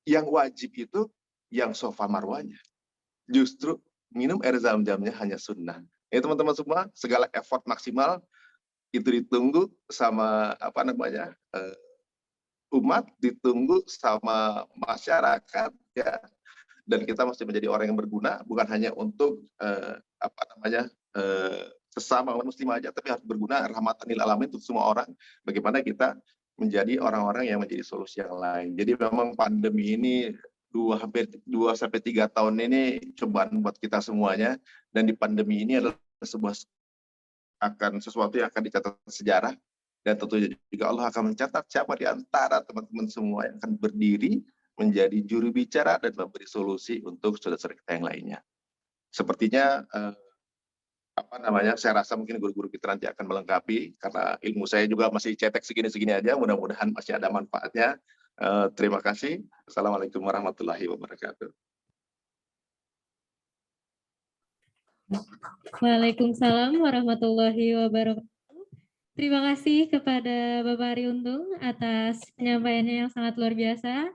yang wajib itu yang Safa Marwahnya. Justru minum air Zam-Zamnya hanya sunnah. Ya teman-teman semua, segala effort maksimal itu ditunggu sama umat, ditunggu sama masyarakat, ya. Dan kita mesti menjadi orang yang berguna, bukan hanya untuk sesama muslim aja, tapi harus berguna rahmatan lil alamin untuk semua orang. Bagaimana kita menjadi orang-orang yang menjadi solusi yang lain. Jadi memang pandemi ini 2-3 tahun ini cobaan buat kita semuanya, dan di pandemi ini adalah sesuatu yang akan dicatat sejarah, dan tentunya juga Allah akan mencatat siapa di antara teman-teman semua yang akan berdiri menjadi juru bicara dan memberi solusi untuk saudara-saudara kita yang lainnya. Sepertinya saya rasa mungkin guru-guru kita nanti akan melengkapi, karena ilmu saya juga masih cetek segini-segini aja, mudah-mudahan masih ada manfaatnya. Terima kasih. Assalamualaikum warahmatullahi wabarakatuh. Waalaikumsalam warahmatullahi wabarakatuh. Terima kasih kepada Bapak Ari Untung atas penyampaiannya yang sangat luar biasa,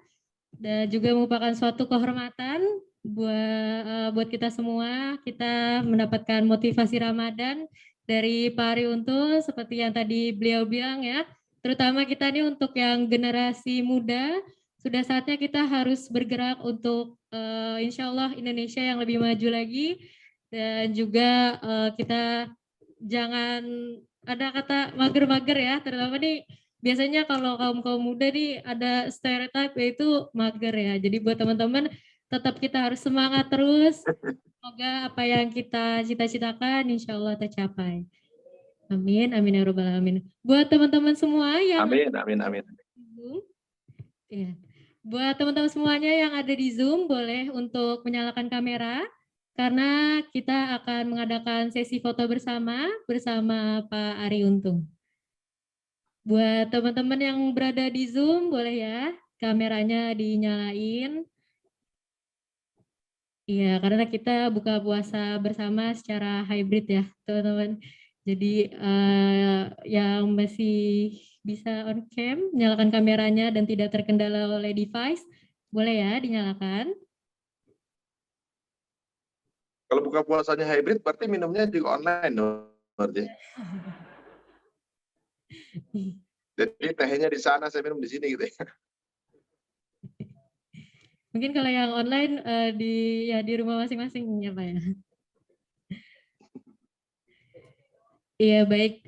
dan juga merupakan suatu kehormatan buat kita semua. Kita mendapatkan motivasi Ramadan dari Pak Ari Untung, seperti yang tadi beliau bilang ya, terutama kita ini untuk yang generasi muda, sudah saatnya kita harus bergerak untuk insya Allah Indonesia yang lebih maju lagi. Dan juga kita jangan ada kata mager-mager ya, terutama nih biasanya kalau kaum muda nih ada stereotip yaitu mager ya. Jadi buat teman-teman tetap kita harus semangat terus. Semoga apa yang kita cita-citakan insya Allah tercapai. Amin, amin ya rabbal alamin. Buat teman-teman semua yang Amin. Ya. Buat teman-teman semuanya yang ada di Zoom, boleh untuk menyalakan kamera, karena kita akan mengadakan sesi foto bersama Pak Ari Untung. Buat teman-teman yang berada di Zoom, boleh ya kameranya dinyalain. Iya, karena kita buka puasa bersama secara hybrid ya, teman-teman. Jadi yang masih bisa on cam, nyalakan kameranya dan tidak terkendala oleh device, boleh ya dinyalakan. Kalau buka puasanya hybrid, berarti minumnya juga online dong, berarti. Jadi tehnya di sana, saya minum di sini gitu ya. Mungkin kalau yang online di rumah masing-masing ya Pak ya. Iya baik,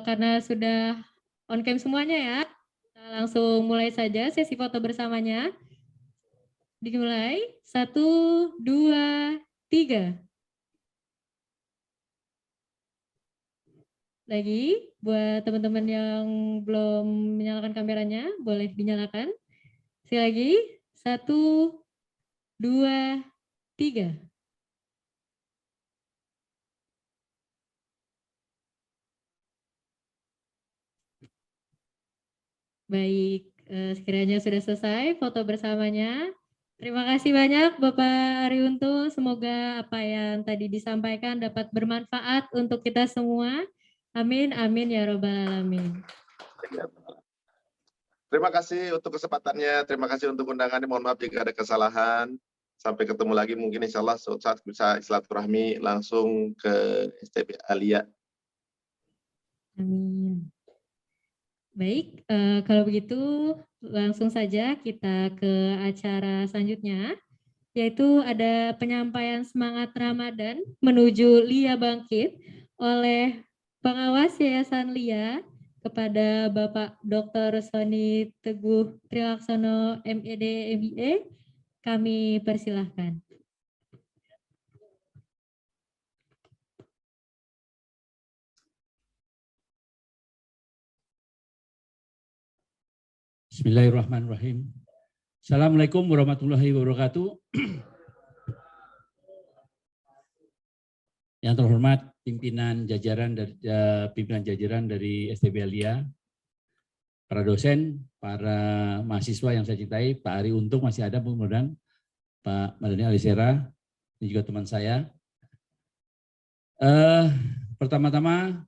karena sudah on cam semuanya ya, kita langsung mulai saja sesi foto bersamanya. Dimulai, 1, 2, 3. Lagi, buat teman-teman yang belum menyalakan kameranya, boleh dinyalakan. Sekali lagi, 1, 2, 3. Baik, sekiranya sudah selesai foto bersamanya. Terima kasih banyak Bapak Ariuntuh. Semoga apa yang tadi disampaikan dapat bermanfaat untuk kita semua. Amin, amin ya robbal alamin. Terima kasih untuk kesempatannya, terima kasih untuk undangannya. Mohon maaf jika ada kesalahan. Sampai ketemu lagi mungkin insya Allah suatu saat bisa silaturahmi langsung ke STB Alia. Amin. Baik, kalau begitu langsung saja kita ke acara selanjutnya, yaitu ada penyampaian semangat Ramadan menuju Lia Bangkit oleh pengawas Yayasan Lia kepada Bapak Dr. Sony Teguh Trilaksono MED MBA. Kami persilahkan. Bismillahirrahmanirrahim. Assalamualaikum warahmatullahi wabarakatuh. Yang terhormat pimpinan jajaran dari STB Alia, para dosen, para mahasiswa yang saya cintai, Pak Ari Untung masih ada, mudah-mudahan, Pak Madani Alisera, dan juga teman saya. Pertama-tama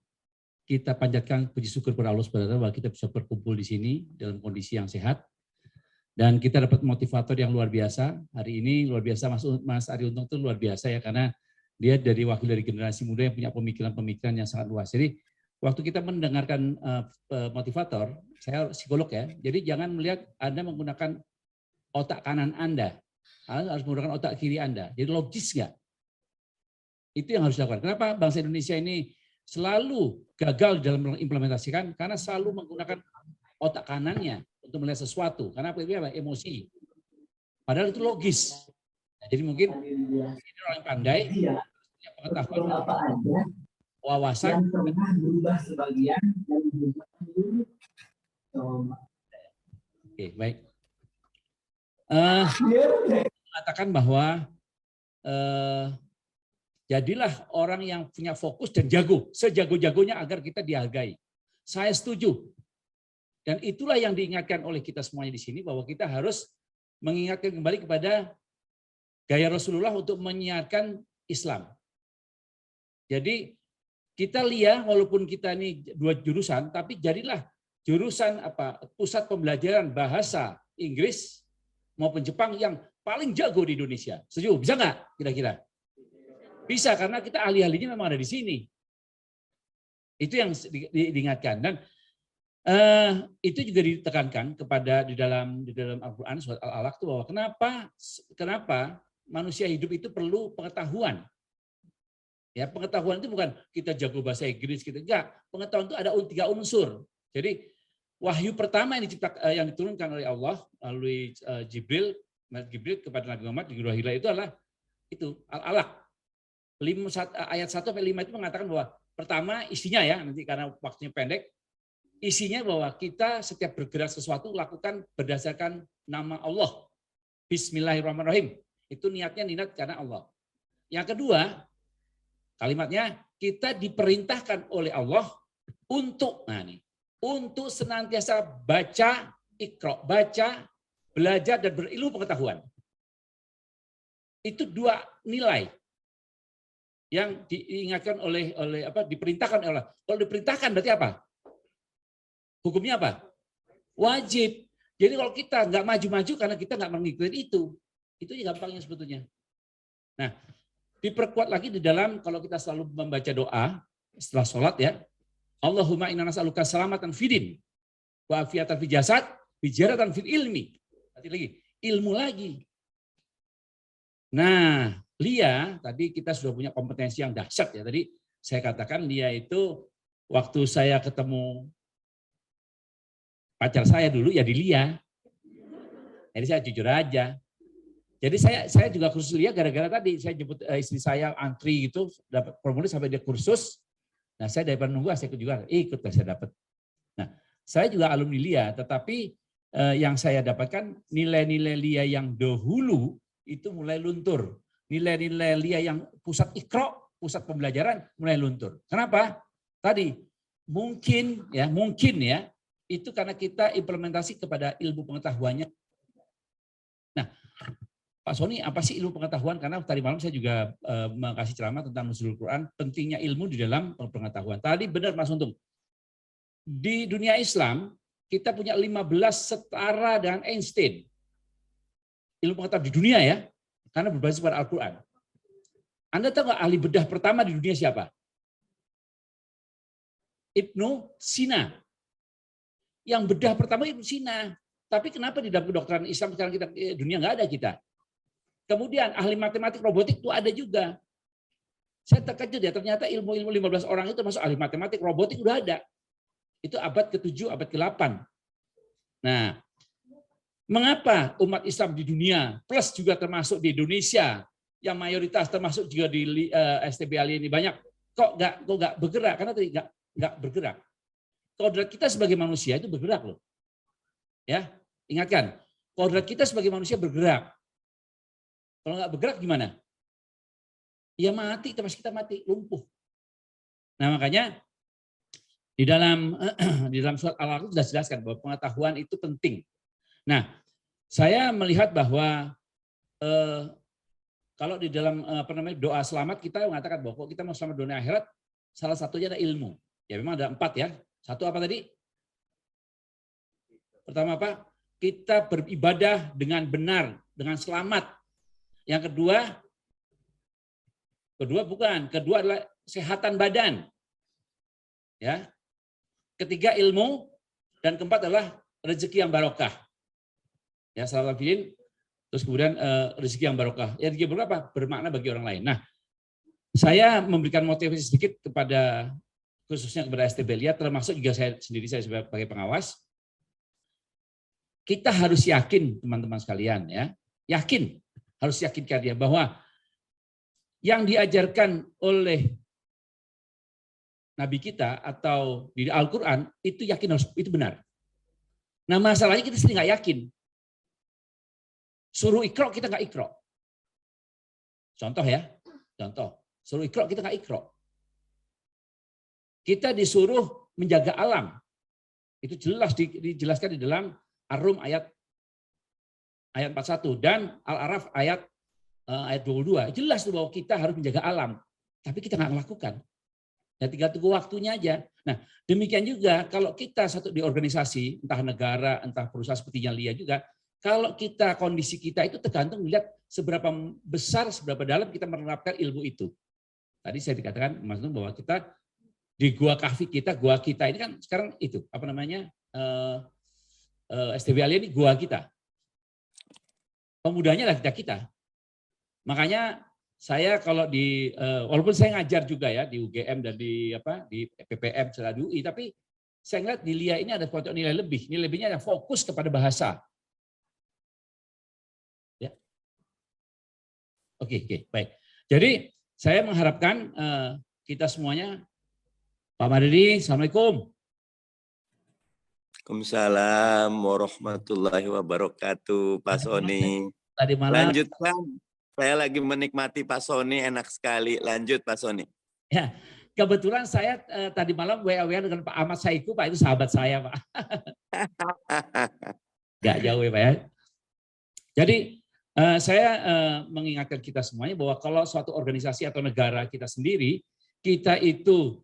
kita panjatkan puji syukur kepada Allah SWT bahwa kita bisa berkumpul di sini dalam kondisi yang sehat. Dan kita dapat motivator yang luar biasa. Hari ini luar biasa Mas Ari Untung itu luar biasa ya, karena dia wakil dari generasi muda yang punya pemikiran-pemikiran yang sangat luas. Jadi waktu kita mendengarkan motivator, saya psikolog ya, jadi jangan melihat Anda menggunakan otak kanan Anda, harus menggunakan otak kiri Anda. Jadi logis nggak? Itu yang harus dilakukan. Kenapa bangsa Indonesia ini selalu gagal dalam mengimplementasikan? Karena selalu menggunakan otak kanannya untuk melihat sesuatu. Karena apa? Emosi. Padahal itu logis. Nah, jadi mungkin ini orang yang pandai, punya pengetahuan, wawasan. Oke, baik. Mengatakan bahwa jadilah orang yang punya fokus dan jago, sejago-jagonya agar kita dihargai. Saya setuju. Dan itulah yang diingatkan oleh kita semuanya di sini, bahwa kita harus mengingatkan kembali kepada gaya Rasulullah untuk menyiarkan Islam. Jadi kita lihat walaupun kita ini 2 jurusan, tapi jadilah jurusan pusat pembelajaran bahasa Inggris maupun Jepang yang paling jago di Indonesia. Setuju? Bisa nggak kira-kira? Bisa, karena kita ahli-ahlinya memang ada di sini. Itu yang diingatkan. Dan itu juga ditekankan kepada di dalam Al-Quran surat Al-Alaq itu, bahwa kenapa manusia hidup itu perlu pengetahuan. Ya, pengetahuan itu bukan kita jago bahasa Inggris, enggak. Pengetahuan itu ada 3 unsur. Jadi wahyu pertama yang diturunkan oleh Allah melalui Jibril kepada Nabi Muhammad di Gurah Hira itu adalah itu Al-Alaq. Ayat 1-5 itu mengatakan bahwa pertama isinya ya, nanti karena waktunya pendek, isinya bahwa kita setiap bergerak sesuatu lakukan berdasarkan nama Allah. Bismillahirrahmanirrahim. Itu niat karena Allah. Yang kedua, kalimatnya kita diperintahkan oleh Allah untuk untuk senantiasa baca, belajar dan berilmu pengetahuan. Itu 2 nilai yang diingatkan diperintahkan oleh Allah. Kalau diperintahkan berarti apa? Hukumnya apa? Wajib. Jadi kalau kita nggak maju-maju karena kita nggak mengikuti itu gampangnya sebetulnya. Nah, diperkuat lagi di dalam kalau kita selalu membaca doa setelah sholat ya. Allahumma inna nas'aluka salamatan fidin wa afiatan fi jasad, bijaratan fil ilmi. Nanti lagi, ilmu lagi. Nah, Lia, tadi kita sudah punya kompetensi yang dahsyat ya. Tadi saya katakan dia itu waktu saya ketemu pacar saya dulu ya di LIA. Jadi saya jujur aja. Jadi saya juga kursus LIA gara-gara tadi saya jemput istri saya antri gitu, dapat formulir sampai dia kursus. Nah saya daripada nunggu saya ikut juga, ikut saya dapat. Nah saya juga alumni LIA, tetapi yang saya dapatkan nilai-nilai LIA yang dahulu itu mulai luntur. Nilai-nilai LIA yang pusat ikro, pusat pembelajaran mulai luntur. Kenapa? Tadi mungkin ya itu karena kita implementasi kepada ilmu pengetahuannya. Nah, Pak Sony, apa sih ilmu pengetahuan? Karena tadi malam saya juga mengasih ceramah tentang Nuzulul Quran, pentingnya ilmu di dalam pengetahuan. Tadi benar Mas Untung. Di dunia Islam, kita punya 15 setara dengan Einstein. Ilmu pengetahuan di dunia ya, karena berbasis pada Al-Quran. Anda tahu nggak ahli bedah pertama di dunia siapa? Ibnu Sina. Yang bedah pertama Ibnu Sina. Tapi kenapa di dalam kedokteran Islam sekarang kita dunia nggak ada kita? Kemudian ahli matematik robotik itu ada juga. Saya terkejut ya, ternyata ilmu-ilmu 15 orang itu masuk ahli matematik robotik udah ada. Itu abad ke-7, abad ke-8. Nah, mengapa umat Islam di dunia plus juga termasuk di Indonesia yang mayoritas termasuk juga di STB Alia ini banyak kok nggak bergerak? Karena tadi nggak bergerak. Kodrat kita sebagai manusia itu bergerak loh. Ya, ingatkan, kodrat kita sebagai manusia bergerak. Kalau nggak bergerak gimana? Ya mati, terus kita mati, lumpuh. Nah makanya di dalam surat Al-A'raf sudah jelaskan bahwa pengetahuan itu penting. Nah, saya melihat bahwa kalau di dalam doa selamat kita mengatakan bahwa kita mau selamat dunia akhirat, salah satunya ada ilmu. Ya memang ada 4 ya. Satu apa tadi? Pertama apa? Kita beribadah dengan benar, dengan selamat. Yang kedua adalah kesehatan badan. Ya. Ketiga ilmu, dan keempat adalah rezeki yang barokah. Ya, salam fiin. Terus kemudian rezeki yang barokah. Ya, rezeki berapa? Bermakna bagi orang lain. Nah, saya memberikan motivasi sedikit kepada khususnya kepada STB Alia, termasuk juga saya sendiri, saya sebagai pengawas. Kita harus yakin, teman-teman sekalian, ya, harus yakinkan dia bahwa yang diajarkan oleh Nabi kita atau di Al-Quran itu yakin harus itu benar. Nah masalahnya kita sendiri nggak yakin. Suruh ikro kita nggak ikro. Contoh ya, suruh ikro kita nggak ikro. Kita disuruh menjaga alam. Itu jelas dijelaskan di dalam Ar-Rum ayat 41 dan Al-A'raf ayat 22. Jelas tuh bahwa kita harus menjaga alam, tapi kita nggak melakukan. Ya tinggal tunggu waktunya aja. Nah demikian juga kalau kita satu di organisasi, entah negara, entah perusahaan seperti yang LIA juga, kalau kita kondisi kita itu tergantung melihat seberapa besar, seberapa dalam kita menerapkan ilmu itu. Tadi saya dikatakan Mas Nun bahwa kita di gua kita ini kan sekarang itu apa namanya STB Alia ini gua kita. Pemudanya lah kita. Makanya saya kalau di walaupun saya ngajar juga ya di UGM dan di PPM setelah di UI, tapi saya ngeliat di LIA ini ada suatu nilai lebih. Nilai lebihnya yang fokus kepada bahasa. Ya. Oke, baik. Jadi saya mengharapkan kita semuanya, Pak Madani, Assalamualaikum. Waalaikumsalam warahmatullahi wabarakatuh, Pak Sony. Tadi malam. Lanjutkan. Saya lagi menikmati Pak Sony, enak sekali. Lanjut Pak Sony. Ya, kebetulan saya tadi malam WA dengan Pak Ahmad Saiku, Pak itu sahabat saya, Pak. Gak jauh ya, Pak ya. Jadi saya mengingatkan kita semuanya bahwa kalau suatu organisasi atau negara kita sendiri, kita itu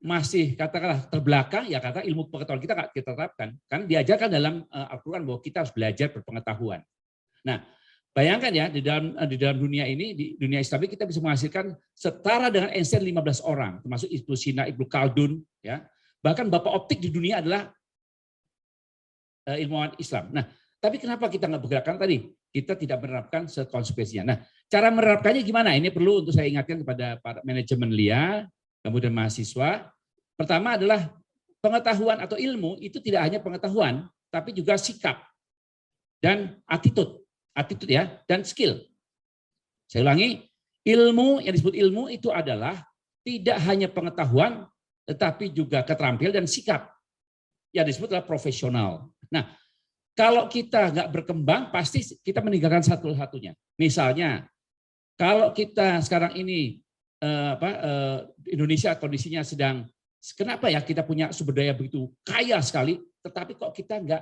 masih katakanlah terbelakang, ya kata ilmu pengetahuan kita nggak kita terapkan. Kan diajarkan dalam Al-Quran bahwa kita harus belajar berpengetahuan. Nah, bayangkan ya di dalam dunia ini, di dunia Islam kita bisa menghasilkan setara dengan Einstein 15 orang, termasuk Ibnu Sina, Ibnu Khaldun, ya. Bahkan bapak optik di dunia adalah ilmuwan Islam. Nah, tapi kenapa kita nggak bergerakkan tadi? Kita tidak menerapkan sekonsekuensinya. Nah, cara menerapkannya gimana? Ini perlu untuk saya ingatkan kepada para manajemen LIA, kemudian mahasiswa. Pertama adalah pengetahuan atau ilmu itu tidak hanya pengetahuan, tapi juga sikap dan attitude ya, dan skill. Saya ulangi, ilmu yang disebut ilmu itu adalah tidak hanya pengetahuan, tetapi juga keterampilan dan sikap. Yang disebut adalah profesional. Nah, kalau kita nggak berkembang, pasti kita meninggalkan satu-satunya. Misalnya, kalau kita sekarang ini Indonesia kondisinya sedang, kenapa ya kita punya sumber daya begitu kaya sekali, tetapi kok kita nggak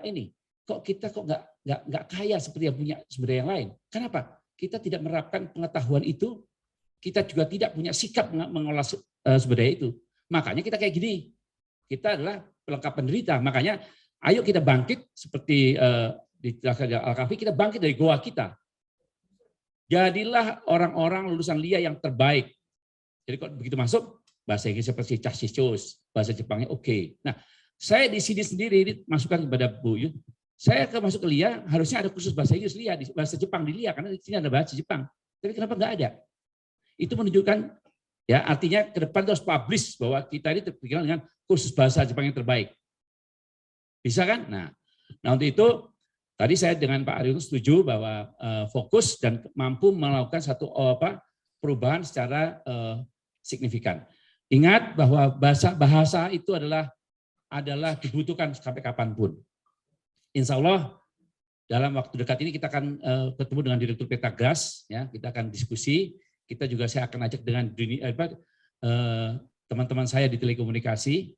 nggak kaya seperti yang punya sumber daya yang lain? Kenapa? Kita tidak menerapkan pengetahuan itu, kita juga tidak punya sikap mengolah sumber daya itu. Makanya kita kayak gini, kita adalah pelengkap penderita. Makanya ayo kita bangkit seperti di Al-Kahfi, kita bangkit dari goa kita. Jadilah orang-orang lulusan LIA yang terbaik. Jadi kalau begitu masuk, bahasa Inggris seperti cah-cicus, bahasa Jepangnya oke. Nah, saya di sini sendiri masukkan kepada Bu Yun, saya masuk ke LIA, harusnya ada kursus bahasa Inggris LIA, bahasa Jepang di LIA, karena di sini ada bahasa Jepang. Tapi kenapa nggak ada? Itu menunjukkan, ya artinya ke depan harus publish bahwa kita ini terpikiran dengan kursus bahasa Jepang yang terbaik. Bisa kan? Nah untuk itu, tadi saya dengan Pak Aryo setuju bahwa fokus dan mampu melakukan satu perubahan secara signifikan. Ingat bahwa bahasa itu adalah dibutuhkan sampai kapanpun. Insya Allah dalam waktu dekat ini kita akan ketemu dengan Direktur Petagas, ya kita akan diskusi. Kita juga saya akan ajak dengan teman-teman saya di telekomunikasi,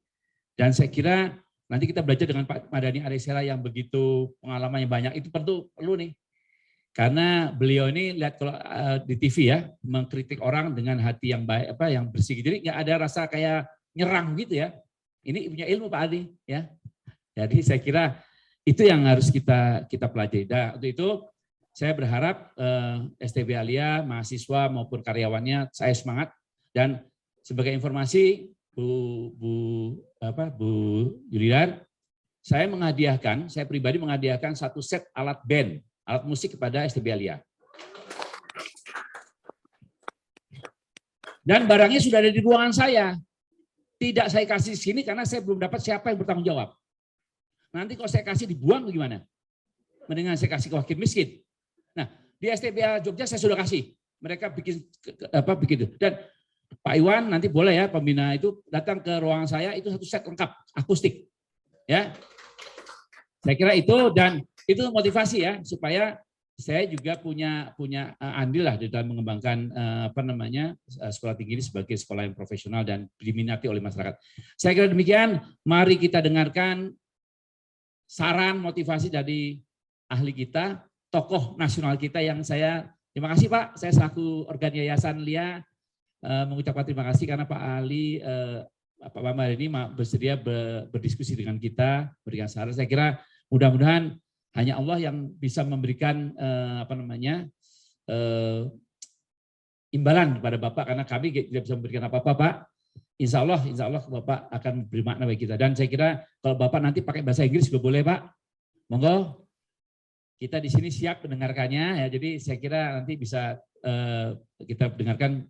dan saya kira nanti kita belajar dengan Pak Mardhani Alisera yang begitu pengalaman yang banyak. Itu perlu nih, karena beliau ini lihat kalau di TV ya mengkritik orang dengan hati yang baik, yang bersih. Jadi nggak ada rasa kayak nyerang gitu ya. Ini punya ilmu Pak Adi ya. Jadi saya kira itu yang harus kita pelajari. Nah, untuk itu saya berharap STB Alia, mahasiswa maupun karyawannya, saya semangat. Dan sebagai informasi, Bu Yulidar, saya pribadi menghadiahkan satu set alat band, alat musik kepada STB Alia. Dan barangnya sudah ada di ruangan saya. Tidak saya kasih di sini karena saya belum dapat siapa yang bertanggung jawab. Nanti kalau saya kasih dibuang bagaimana? Mendingan saya kasih ke wakil miskin. Nah, di STBA Jogja saya sudah kasih. Mereka bikin itu. Dan Pak Iwan nanti boleh ya pembina itu datang ke ruangan saya, itu satu set lengkap akustik. Ya. Saya kira itu, dan itu motivasi ya supaya saya juga punya andil lah di dalam mengembangkan sekolah tinggi ini sebagai sekolah yang profesional dan diminati oleh masyarakat. Saya kira demikian, mari kita dengarkan saran motivasi dari ahli kita, tokoh nasional kita yang terima kasih Pak, saya selaku organ Yayasan LIA mengucapkan terima kasih karena Pak Ali, Pak Bambang ini bersedia berdiskusi dengan kita, berikan saran. Saya kira mudah-mudahan hanya Allah yang bisa memberikan imbalan kepada Bapak, karena kami tidak bisa memberikan apa-apa Pak. Insya Allah Bapak akan beri makna bagi kita. Dan saya kira kalau Bapak nanti pakai bahasa Inggris juga boleh Pak. Monggo, kita di sini siap mendengarkannya ya. Jadi saya kira nanti bisa kita dengarkan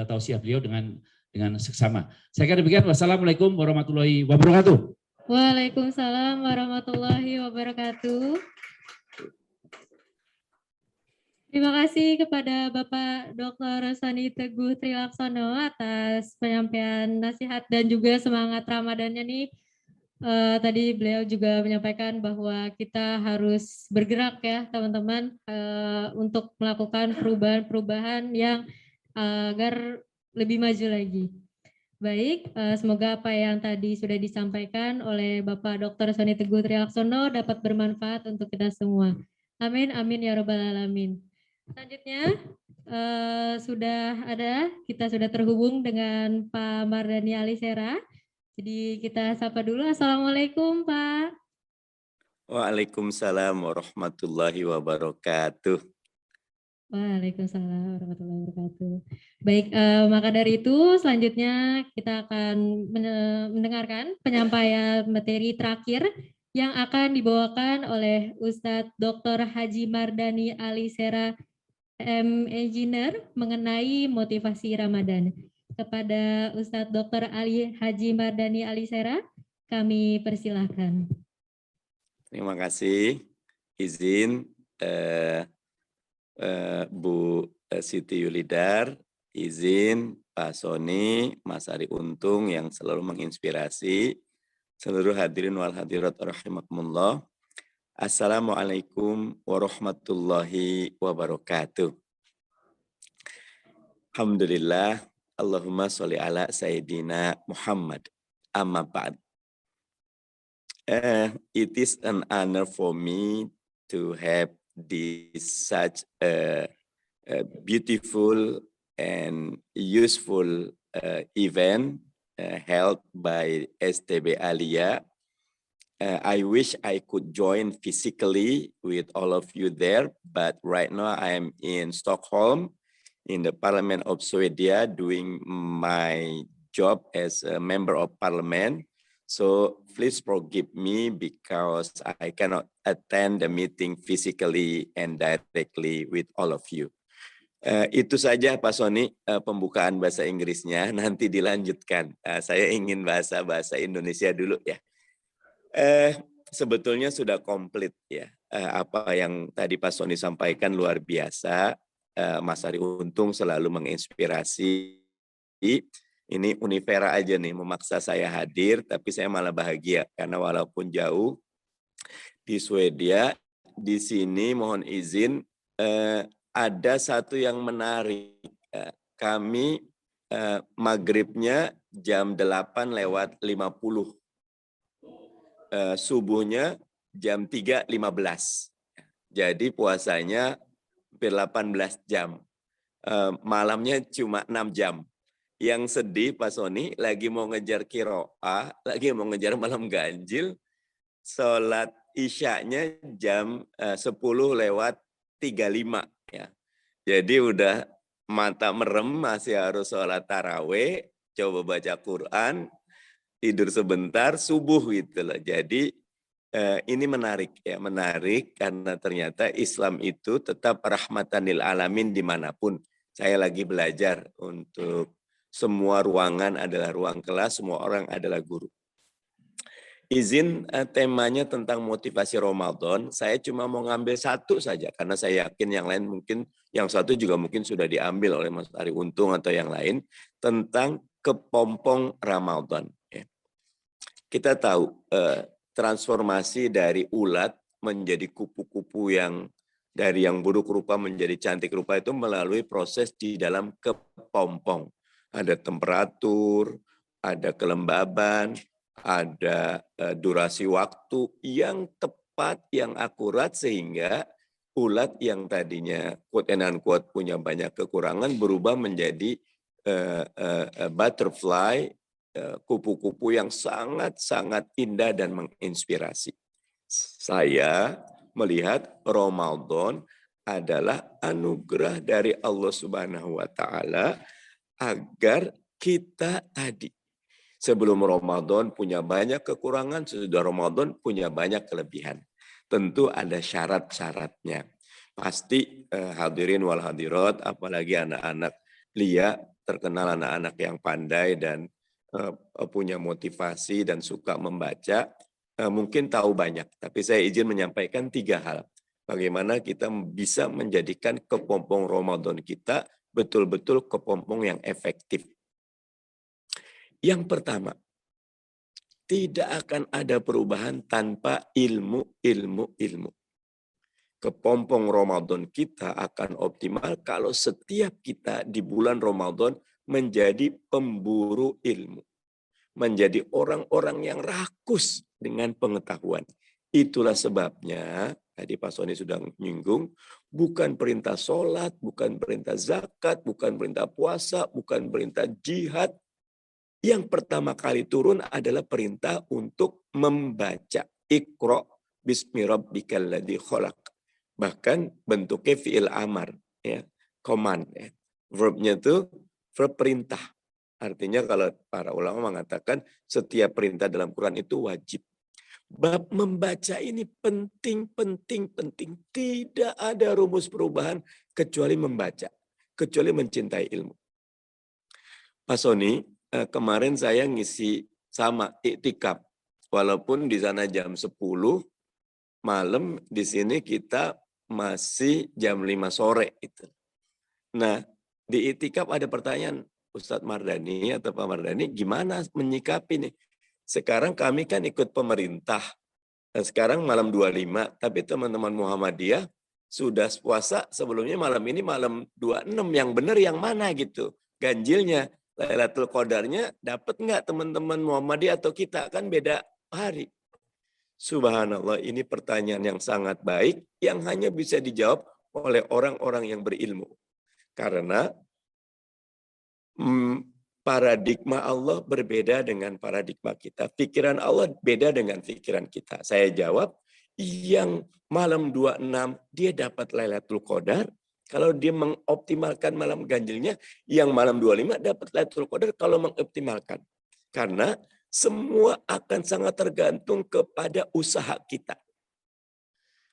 tausiah beliau dengan seksama. Saya kira demikian. Wassalamualaikum warahmatullahi wabarakatuh. Waalaikumsalam warahmatullahi wabarakatuh. Terima kasih kepada Bapak Dr. Sony Teguh Trilaksono atas penyampaian nasihat dan juga semangat Ramadannya nih. Tadi beliau juga menyampaikan bahwa kita harus bergerak ya teman-teman untuk melakukan perubahan-perubahan yang agar lebih maju lagi. Baik, semoga apa yang tadi sudah disampaikan oleh Bapak Dr. Sony Teguh Trilaksono dapat bermanfaat untuk kita semua. Amin, amin ya robbal alamin. Selanjutnya kita sudah terhubung dengan Pak Mardhani Alisera. Jadi kita sapa dulu. Assalamualaikum Pak. Waalaikumsalam warahmatullahi wabarakatuh. Waalaikumsalam warahmatullahi wabarakatuh. Baik, maka dari itu selanjutnya kita akan mendengarkan penyampaian materi terakhir yang akan dibawakan oleh Ustadz Dr. Haji Mardhani Alisera, M. Engineer, mengenai motivasi Ramadan. kepada Ustadz Dr. Ali Haji Mardani Alisera, kami persilahkan. Terima kasih. Izin Bu Siti Yulidar, izin Pak Sony, Mas Ari Untung yang selalu menginspirasi seluruh hadirin wal hadirat rahimakumullah. Assalamualaikum warahmatullahi wabarakatuh. Alhamdulillah, Allahumma sholli ala Sayyidina Muhammad. Amma ba'd. It is an honor for me to have this such a beautiful and useful event held by STB Alia. I wish I could join physically with all of you there, but right now I am in Stockholm in the Parliament of Sweden doing my job as a member of parliament. So please forgive me because I cannot attend the meeting physically and directly with all of you. Itu saja Pak Sony pembukaan bahasa Inggrisnya, nanti dilanjutkan. Saya ingin bahasa Indonesia dulu ya. Sebetulnya sudah komplit ya. Apa yang tadi Pak Sony sampaikan luar biasa. Mas Ari Untung selalu menginspirasi. Ini Univera aja nih memaksa saya hadir, tapi saya malah bahagia karena walaupun jauh di Swedia, di sini mohon izin ada satu yang menarik. Kami maghribnya jam 8:50. Subuhnya jam 3:15. Jadi puasanya hampir 18 jam. Malamnya cuma 6 jam. Yang sedih Pak Sony lagi mau ngejar kiroah, lagi mau ngejar malam ganjil, sholat isyanya jam 10:35 ya. Jadi udah mata merem masih harus sholat taraweh, coba baca Quran, tidur sebentar, subuh gitu loh. Jadi ini menarik ya, menarik karena ternyata Islam itu tetap rahmatan lil alamin dimanapun. Saya lagi belajar untuk semua ruangan adalah ruang kelas, semua orang adalah guru. Izin temanya tentang motivasi Ramadan, saya cuma mau ngambil satu saja karena saya yakin yang lain mungkin, yang satu juga mungkin sudah diambil oleh Mas Ari Untung atau yang lain, tentang kepompong Ramadan. Kita tahu transformasi dari ulat menjadi kupu-kupu yang dari yang buruk rupa menjadi cantik rupa itu melalui proses di dalam kepompong. Ada temperatur, ada kelembaban, ada durasi waktu yang tepat, yang akurat sehingga ulat yang tadinya quote and unquote punya banyak kekurangan berubah menjadi butterfly, kupu-kupu yang sangat-sangat indah dan menginspirasi. Saya melihat Ramadan adalah anugerah dari Allah Subhanahu wa taala agar kita tadi sebelum Ramadan punya banyak kekurangan, sesudah Ramadan punya banyak kelebihan. Tentu ada syarat-syaratnya. Pasti hadirin wal hadirat, apalagi anak-anak Lia, terkenal anak-anak yang pandai dan punya motivasi dan suka membaca, mungkin tahu banyak. Tapi saya izin menyampaikan 3 hal. Bagaimana kita bisa menjadikan kepompong Ramadan kita betul-betul kepompong yang efektif. Yang pertama, tidak akan ada perubahan tanpa ilmu. Kepompong Ramadan kita akan optimal kalau setiap kita di bulan Ramadan menjadi pemburu ilmu. Menjadi orang-orang yang rakus dengan pengetahuan. Itulah sebabnya, tadi Pak Sony sudah menyinggung, bukan perintah sholat, bukan perintah zakat, bukan perintah puasa, bukan perintah jihad. Yang pertama kali turun adalah perintah untuk membaca. Iqra bismi rabbikal ladzi khalaq. Bahkan bentuknya fi'il amar, ya, command. Ya. Verbnya itu verb perintah. Artinya kalau para ulama mengatakan setiap perintah dalam Quran itu wajib. Bab membaca ini penting. Tidak ada rumus perubahan kecuali membaca, kecuali mencintai ilmu. Pak Sony, kemarin saya ngisi sama iktikaf. Walaupun di sana jam 10 malam, di sini kita masih jam 5 sore. Itu. Nah, di iktikaf ada pertanyaan, Ustadz Mardani atau Pak Mardani, gimana menyikapi nih? Sekarang kami kan ikut pemerintah. Nah, sekarang malam 25, tapi teman-teman Muhammadiyah sudah puasa sebelumnya malam ini malam 26. Yang benar yang mana gitu? Ganjilnya, Lailatul Qadarnya dapat nggak teman-teman Muhammadiyah atau kita? Kan beda hari. Subhanallah, ini pertanyaan yang sangat baik yang hanya bisa dijawab oleh orang-orang yang berilmu. Karena paradigma Allah berbeda dengan paradigma kita. Pikiran Allah beda dengan pikiran kita. Saya jawab, yang malam 26 dia dapat Lailatul Qadar. Kalau dia mengoptimalkan malam ganjilnya, yang malam 25 dapat Lailatul Qadar kalau mengoptimalkan. Karena semua akan sangat tergantung kepada usaha kita.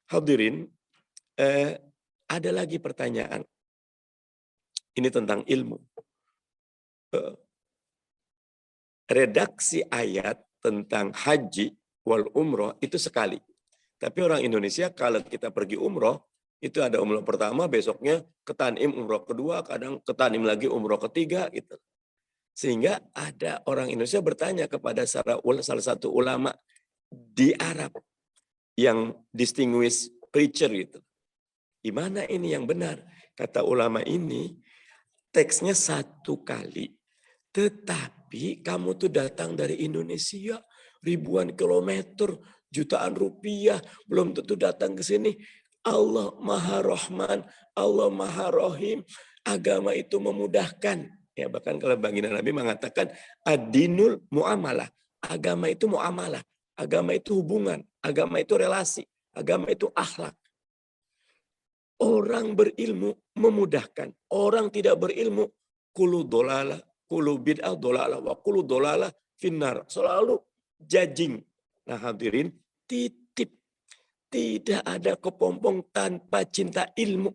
Hadirin, ada lagi pertanyaan. Ini tentang ilmu. Redaksi ayat tentang haji wal umroh itu sekali. Tapi orang Indonesia kalau kita pergi umroh, itu ada umroh pertama, besoknya ke Tanim umroh kedua, kadang ke Tanim lagi umroh ketiga gitu. Sehingga ada orang Indonesia bertanya kepada salah satu ulama di Arab yang distinguished preacher gitu. Gimana ini yang benar? Kata ulama ini, teksnya satu kali. Tetapi kamu tuh datang dari Indonesia, ribuan kilometer, jutaan rupiah, belum tentu datang ke sini. Allah Maha Rahman, Allah Maha Rahim, agama itu memudahkan. Ya, bahkan kalau baginda Nabi mengatakan ad-dinul muamalah. Agama itu muamalah, agama itu hubungan, agama itu relasi, agama itu akhlak. Orang berilmu memudahkan, orang tidak berilmu kulu dolalah, kulu bid'ah dolalah, wa kulu dolalah finnar. Selalu judging. Nah hadirin, titip. Tidak ada kepompong tanpa cinta ilmu.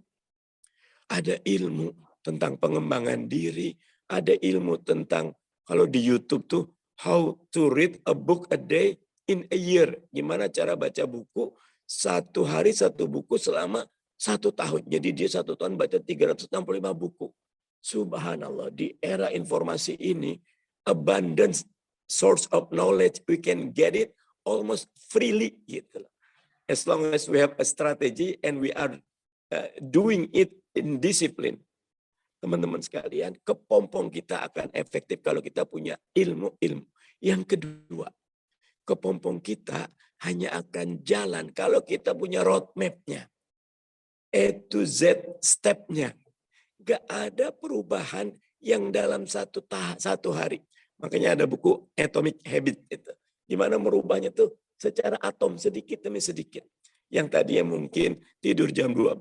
Ada ilmu tentang pengembangan diri, ada ilmu tentang, kalau di YouTube tuh, how to read a book a day in a year. Gimana cara baca buku, satu hari satu buku selama 1 tahun. Jadi dia 1 tahun baca 365 buku. Subhanallah, di era informasi ini, abundance source of knowledge, we can get it almost freely. Gitu. As long as we have a strategy and we are doing it in discipline. Teman-teman sekalian, kepompong kita akan efektif kalau kita punya ilmu-ilmu. Yang kedua, kepompong kita hanya akan jalan kalau kita punya roadmap-nya. A to Z step-nya. Gak ada perubahan yang dalam satu hari. Makanya ada buku Atomic Habit. Itu. Gimana merubahnya tuh secara atom, sedikit demi sedikit. Yang tadinya mungkin tidur jam 12,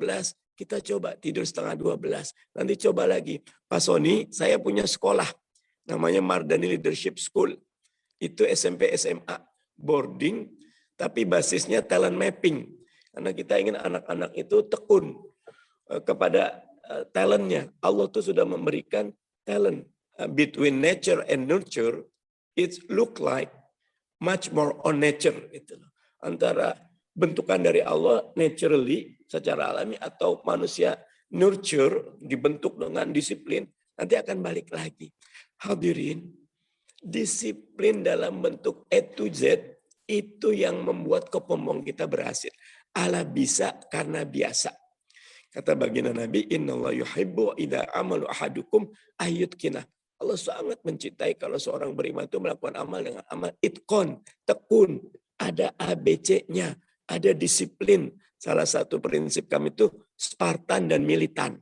kita coba tidur setengah 12. Nanti coba lagi. Pak Sony, saya punya sekolah. Namanya Mardani Leadership School. Itu SMP, SMA. Boarding, tapi basisnya talent mapping. Karena kita ingin anak-anak itu tekun kepada talentnya. Allah tuh sudah memberikan talent. Between nature and nurture, it look like much more on nature. Antara bentukan dari Allah naturally, secara alami, atau manusia nurture, dibentuk dengan disiplin, nanti akan balik lagi. Hadirin, disiplin dalam bentuk A to Z, itu yang membuat kepompong kita berhasil. Allah bisa karena biasa. Kata baginda Nabi, innallaha yuhibbu idza amalu ahadukum ayyutqina. Allah sangat mencintai kalau seorang beriman itu melakukan amal dengan amal itqon, tekun, ada ABC-nya. Ada disiplin. Salah satu prinsip kami itu Spartan dan militan.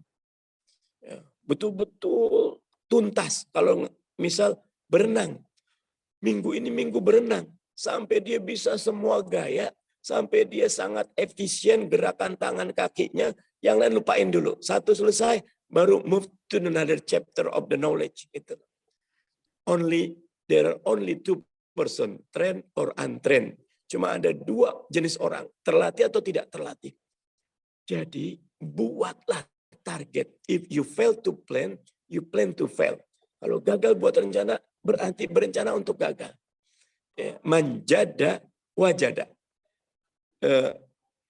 Betul-betul tuntas. Kalau misal berenang. Minggu ini minggu berenang. Sampai dia bisa semua gaya. Sampai dia sangat efisien gerakan tangan kakinya. Yang lain lupain dulu. Satu selesai. Baru move to another chapter of the knowledge. There are only 2 person, trained or untrained. Cuma ada 2 jenis orang, terlatih atau tidak terlatih. Jadi buatlah target. If you fail to plan, you plan to fail. Kalau gagal buat rencana, berarti berencana untuk gagal. Ya, manjada wajada.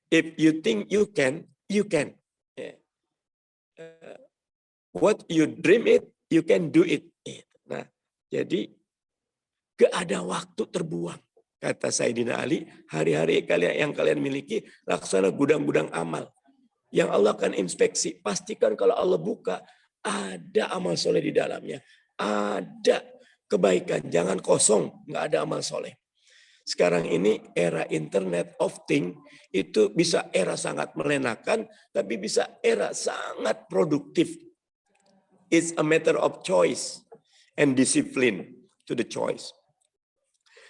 If you think you can, you can. Ya. What you dream it, you can do it. Nah, jadi gak ada waktu terbuang. Kata Sayyidina Ali, hari-hari yang kalian miliki, laksana gudang-gudang amal. Yang Allah akan inspeksi. Pastikan kalau Allah buka, ada amal soleh di dalamnya. Ada kebaikan. Jangan kosong, nggak ada amal soleh. Sekarang ini era internet of things, itu bisa era sangat melenakan, tapi bisa era sangat produktif. It's a matter of choice and discipline to the choice.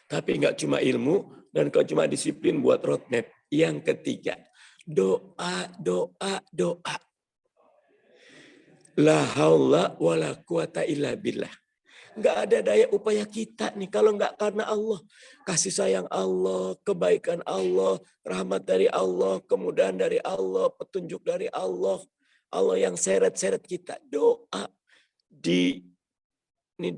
Tapi nggak cuma ilmu, dan kalau cuma disiplin buat roadmap. Yang ketiga, doa, doa, doa. La haula wa la quwata illa billah. Nggak ada daya upaya kita nih kalau nggak karena Allah. Kasih sayang Allah, kebaikan Allah, rahmat dari Allah, kemudahan dari Allah, petunjuk dari Allah. Allah yang seret-seret kita. Doa di ini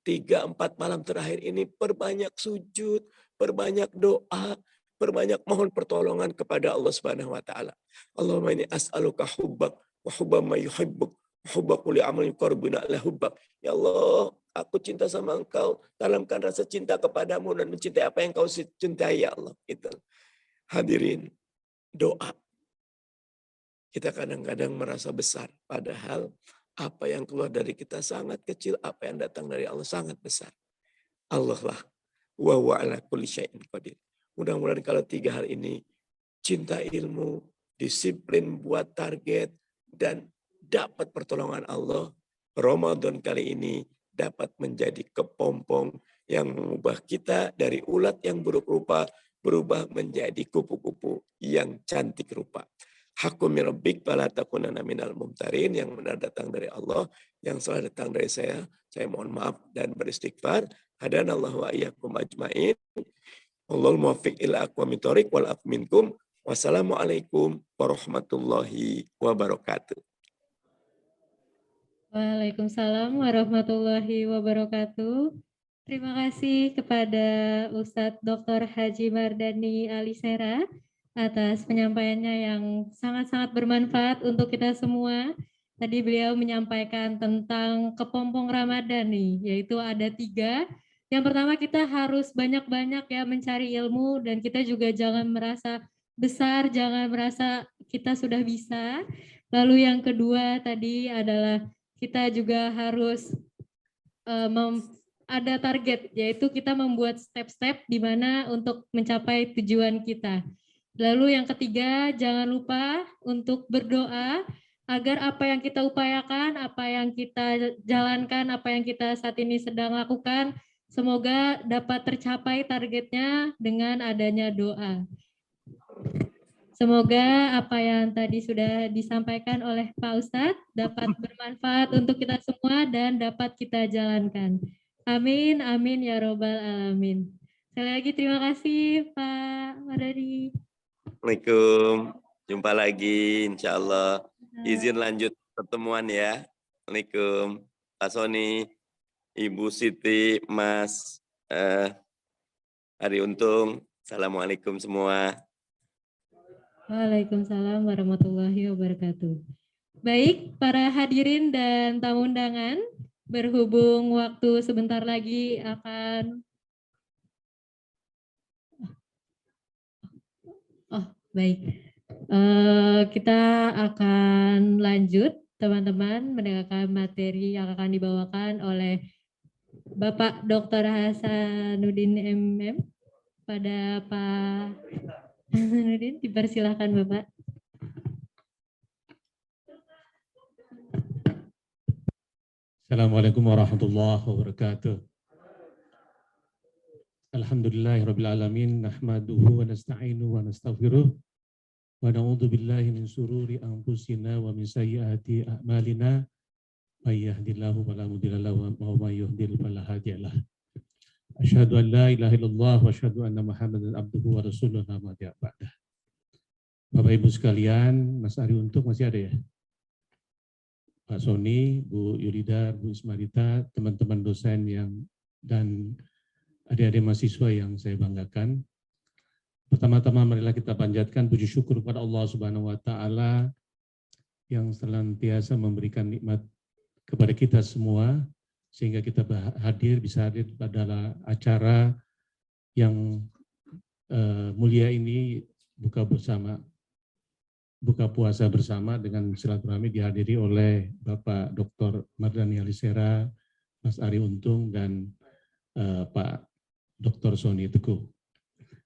3-4 malam terakhir ini perbanyak sujud, perbanyak doa, perbanyak mohon pertolongan kepada Allah Subhanahu wa taala. Allahumma inni as'aluka hubbak wa hubba ma yuhibbuk wa hubba kulli amalin yuqarribuna ila hubbak. Ya Allah, aku cinta sama Engkau, tanamkan rasa cinta kepadamu dan mencintai apa yang Kau cintai ya Allah. Itu. Hadirin, doa. Kita kadang-kadang merasa besar, padahal apa yang keluar dari kita sangat kecil, apa yang datang dari Allah sangat besar. Allah lah, wa huwa ala kulli syai'in qadir. Mudah-mudahan kalau 3 hal ini, cinta ilmu, disiplin buat target, dan dapat pertolongan Allah, Ramadan kali ini dapat menjadi kepompong yang mengubah kita dari ulat yang buruk rupa, berubah menjadi kupu-kupu yang cantik rupa. Haqqun min rabbik fala takunanna minal mumtarin, yang benar datang dari Allah, yang salah datang dari saya mohon maaf dan beristighfar. Hadanallahu wa iyyakum ajmain. Wallahul muwaffiq ila aqwamit thoriq wal aqwa minkum. Wassalamualaikum warahmatullahi wabarakatuh. Waalaikumsalam warahmatullahi wabarakatuh. Terima kasih kepada Ustadz Dr. Haji Mardhani Alisera atas penyampaiannya yang sangat-sangat bermanfaat untuk kita semua. Tadi beliau menyampaikan tentang kepompong Ramadan nih, yaitu ada 3. Yang pertama, kita harus banyak-banyak ya mencari ilmu, dan kita juga jangan merasa besar, jangan merasa kita sudah bisa. Lalu yang kedua tadi adalah kita juga harus ada target, yaitu kita membuat step-step di mana untuk mencapai tujuan kita. Lalu yang ketiga, jangan lupa untuk berdoa agar apa yang kita upayakan, apa yang kita jalankan, apa yang kita saat ini sedang lakukan, semoga dapat tercapai targetnya dengan adanya doa. Semoga apa yang tadi sudah disampaikan oleh Pak Ustadz dapat bermanfaat untuk kita semua dan dapat kita jalankan. Amin, amin ya robbal alamin. Sekali lagi terima kasih Pak Mardhani. Assalamualaikum. Jumpa lagi insya Allah. Izin lanjut pertemuan ya. Assalamualaikum. Pak Sony, Ibu Siti, Mas Ari Untung. Assalamualaikum semua. Waalaikumsalam warahmatullahi wabarakatuh. Baik, para hadirin dan tamu undangan, berhubung waktu sebentar lagi akan baik. Kita akan lanjut, teman-teman, mendengarkan materi yang akan dibawakan oleh Bapak Dr. Hasanuddin MM. Pada Pak Hasanuddin, dipersilakan Bapak. Assalamualaikum warahmatullahi wabarakatuh. Alhamdulillahirabbil alamin, nahmaduhu wa nasta'inuhu wa nastaghfiruh wa na'udzu billahi min syururi anfusina wa min sayyiati a'malina, may yahdihillahu fala mudilla lahu wa may yudlil fala hadiyalah. Asyhadu an la ilaha illallah wa asyhadu anna Muhammadan abduhu wa rasuluhu amma ba'da. Bapak Ibu sekalian, Mas Ari Untung masih ada ya? Pak Sony, Bu Yulida, Bu Ismarita, teman-teman dosen dan adik-adik mahasiswa yang saya banggakan. Pertama-tama marilah kita panjatkan puji syukur kepada Allah Subhanahu wa taala yang senantiasa memberikan nikmat kepada kita semua sehingga kita bisa hadir pada acara yang mulia ini, buka puasa bersama dengan silaturahmi dihadiri oleh Bapak Dr. Mardhani Alisera, Mas Ari Untung, dan Pak Dr. Sony Teguh.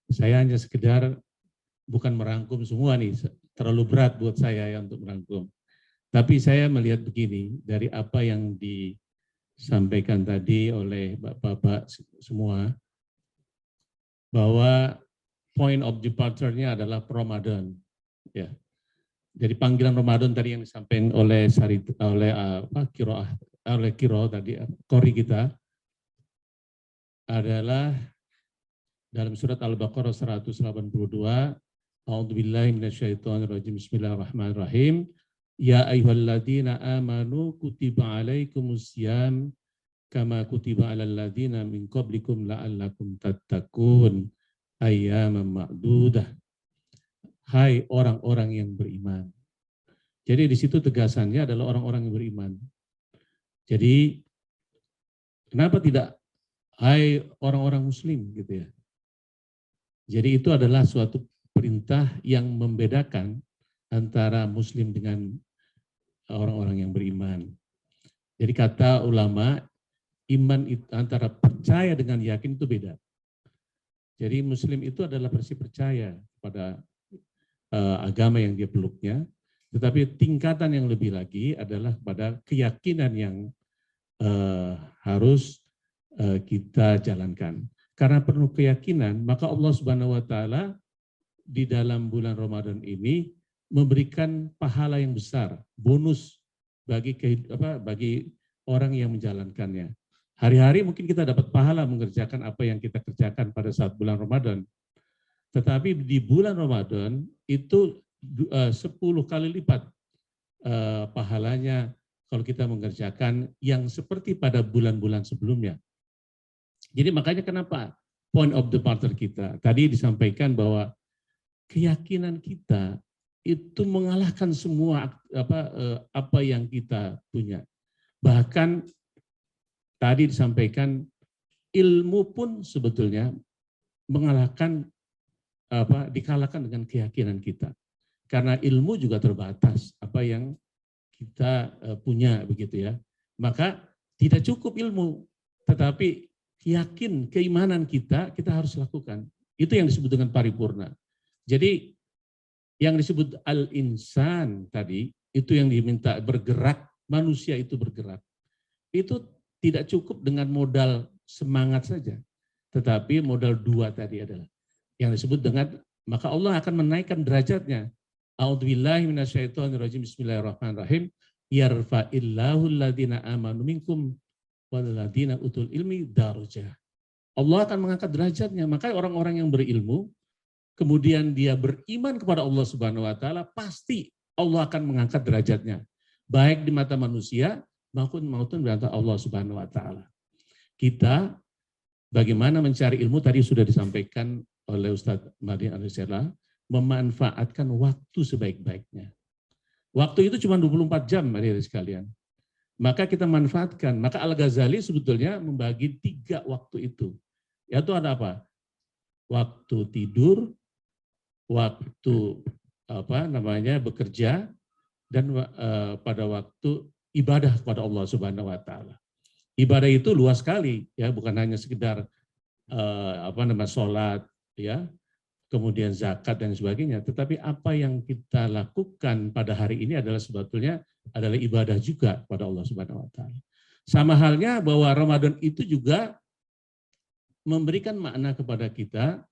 Saya hanya sekedar bukan merangkum semua nih, terlalu berat buat saya ya untuk merangkum. Tapi saya melihat begini, dari apa yang disampaikan tadi oleh Bapak-Bapak semua, bahwa point of departure-nya adalah Ramadan. Ya. Jadi panggilan Ramadan tadi yang disampaikan oleh Kiro tadi, Qori kita, adalah dalam surat Al-Baqarah 182, A'udzubillahi minasyaitonirrajim, Bismillahirrahmanirrahim. Ya ayyuhalladzina amanu kutiba alaikumusiyam kama kutiba alal ladzina min qablikum la'allakum tattaqun ayyaman ma'dudah. Hai orang-orang yang beriman. Jadi di situ tegasannya adalah orang-orang yang beriman. Jadi kenapa tidak hai orang-orang muslim gitu ya. Jadi itu adalah suatu perintah yang membedakan antara muslim dengan orang-orang yang beriman. Jadi kata ulama, iman itu antara percaya dengan yakin itu beda. Jadi muslim itu adalah percaya pada agama yang dia peluknya, tetapi tingkatan yang lebih lagi adalah pada keyakinan yang harus kita jalankan. Karena penuh keyakinan, maka Allah Subhanahu wa taala di dalam bulan Ramadan ini memberikan pahala yang besar, bonus bagi orang yang menjalankannya. Hari-hari mungkin kita dapat pahala mengerjakan apa yang kita kerjakan pada saat bulan Ramadan. Tetapi di bulan Ramadan itu 10 kali lipat pahalanya kalau kita mengerjakan yang seperti pada bulan-bulan sebelumnya. Jadi makanya kenapa point of departure kita tadi disampaikan bahwa keyakinan kita itu mengalahkan semua apa yang kita punya. Bahkan tadi disampaikan ilmu pun sebetulnya dikalahkan dengan keyakinan kita. Karena ilmu juga terbatas apa yang kita punya begitu ya. Maka tidak cukup ilmu, tetapi yakin keimanan kita harus lakukan. Itu yang disebut dengan paripurna. Jadi yang disebut al-insan tadi, itu yang diminta bergerak, manusia itu bergerak. Itu tidak cukup dengan modal semangat saja. Tetapi modal dua tadi adalah yang disebut dengan, maka Allah akan menaikkan derajatnya. A'udzubillahi minasyaitonirrajim, Bismillahirrahmanirrahim. Yarfa'illahu alladhina amanu minkum waladina utul ilmi darajah. Allah akan mengangkat derajatnya. Maka orang-orang yang berilmu, kemudian dia beriman kepada Allah Subhanahu wa taala, pasti Allah akan mengangkat derajatnya. Baik di mata manusia maupun di mata Allah Subhanahu wa taala. Kita bagaimana mencari ilmu tadi sudah disampaikan oleh Ustadz Mardhani Alisera, memanfaatkan waktu sebaik-baiknya. Waktu itu cuma 24 jam, adik-adik sekalian. Maka kita manfaatkan. Maka Al-Ghazali sebetulnya membagi 3 waktu itu. Yaitu ada apa? Waktu tidur, waktu bekerja, dan pada waktu ibadah kepada Allah Subhanahu wa taala. Ibadah itu luas sekali ya, bukan hanya sekedar sholat ya, kemudian zakat dan sebagainya, tetapi apa yang kita lakukan pada hari ini adalah sebetulnya adalah ibadah juga pada Allah Subhanahu wa taala. Sama halnya bahwa Ramadan itu juga memberikan makna kepada kita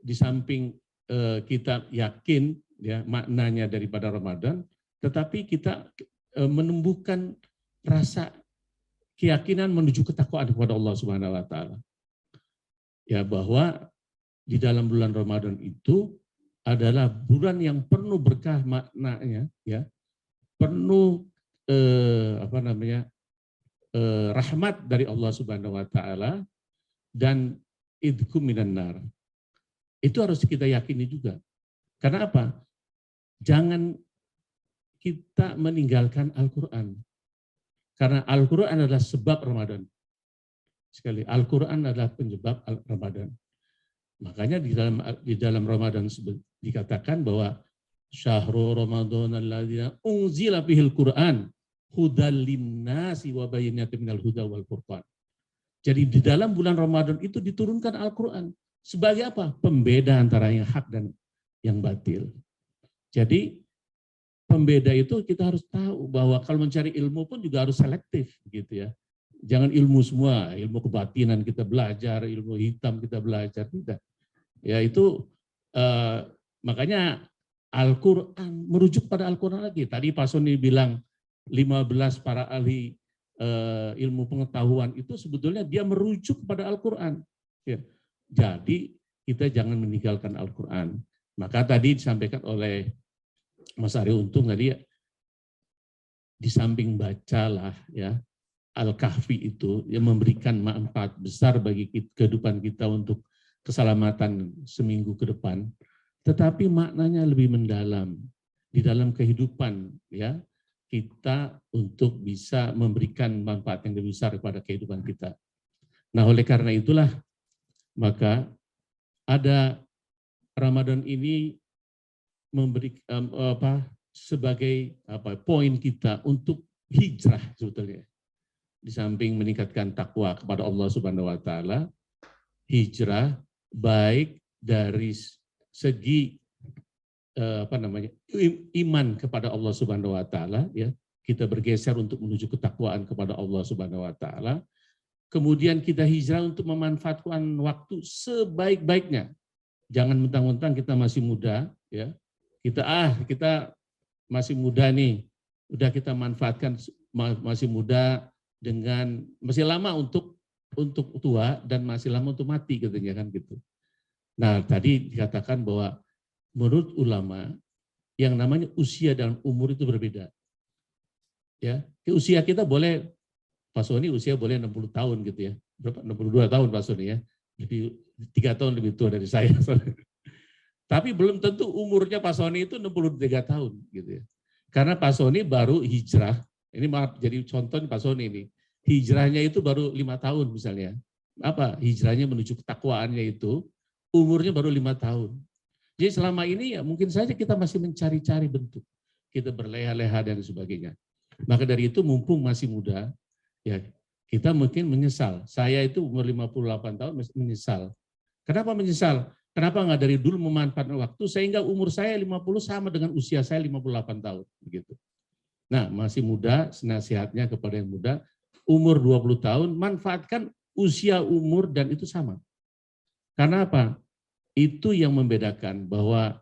di samping kita yakin ya maknanya daripada Ramadan, tetapi kita menumbuhkan rasa keyakinan menuju ketakwaan kepada Allah Subhanahu wa taala. Ya, bahwa di dalam bulan Ramadan itu adalah bulan yang penuh berkah maknanya ya. penuh rahmat dari Allah Subhanahu wa taala dan idkum minan nar. Itu harus kita yakini juga. Karena apa? Jangan kita meninggalkan Al-Qur'an. Karena Al-Qur'an adalah sebab Ramadan. Sekali, Al-Qur'an adalah penyebab Ramadan. Makanya di dalam Ramadan dikatakan bahwa Syahrul Ramadan alladzina unzila fihil Qur'an hudal linnasi wa bayyinatin minal huda wal furqan. Jadi di dalam bulan Ramadan itu diturunkan Al-Qur'an sebagai apa? Pembeda antara yang hak dan yang batil. Jadi pembeda itu kita harus tahu bahwa kalau mencari ilmu pun juga harus selektif gitu ya. Jangan ilmu semua, ilmu kebatinan kita belajar, ilmu hitam kita belajar, tidak. Ya itu makanya Al-Quran, merujuk pada Al-Quran lagi. Tadi Pak Soni bilang 15 para ahli ilmu pengetahuan itu sebetulnya dia merujuk pada Al-Quran. Ya. Jadi kita jangan meninggalkan Al-Quran. Maka tadi disampaikan oleh Mas Ari Untung tadi, di samping bacalah ya Al-Kahfi itu yang memberikan manfaat besar bagi kehidupan kita untuk keselamatan seminggu ke depan. Tetapi maknanya lebih mendalam di dalam kehidupan ya kita untuk bisa memberikan manfaat yang lebih besar kepada kehidupan kita. Nah, oleh karena itulah maka ada Ramadan ini memberi sebagai poin kita untuk hijrah sebetulnya. Di samping meningkatkan takwa kepada Allah Subhanahu wa taala, hijrah baik dari segi iman kepada Allah Subhanahu wa taala ya, kita bergeser untuk menuju ketakwaan kepada Allah Subhanahu wa taala. Kemudian kita hijrah untuk memanfaatkan waktu sebaik-baiknya. Jangan mentang-mentang kita masih muda ya. Kita masih muda nih. Udah kita manfaatkan masih muda dengan masih lama untuk tua dan masih lama untuk mati katanya kan gitu. Nah, tadi dikatakan bahwa menurut ulama yang namanya usia dan umur itu berbeda. Ya, usia kita boleh Pak Soni usia boleh 60 tahun gitu ya. Berapa? 62 tahun Pak Soni ya. Lebih 3 tahun lebih tua dari saya. Tapi belum tentu umurnya Pak Soni itu 63 tahun gitu ya. Karena Pak Soni baru hijrah. Ini maaf jadi contoh Pak Soni ini. Hijrahnya itu baru 5 tahun misalnya. Apa? Hijrahnya menuju ketakwaannya itu umurnya baru 5 tahun. Jadi selama ini ya mungkin saja kita masih mencari-cari bentuk. Kita berleha-leha dan sebagainya. Maka dari itu mumpung masih muda, ya kita mungkin menyesal. Saya itu umur 58 tahun menyesal. Kenapa menyesal? Kenapa nggak dari dulu memanfaatkan waktu sehingga umur saya 50 sama dengan usia saya 58 tahun. Begitu. Nah masih muda, nasihatnya kepada yang muda, umur 20 tahun, manfaatkan usia umur dan itu sama. Karena apa? Itu yang membedakan bahwa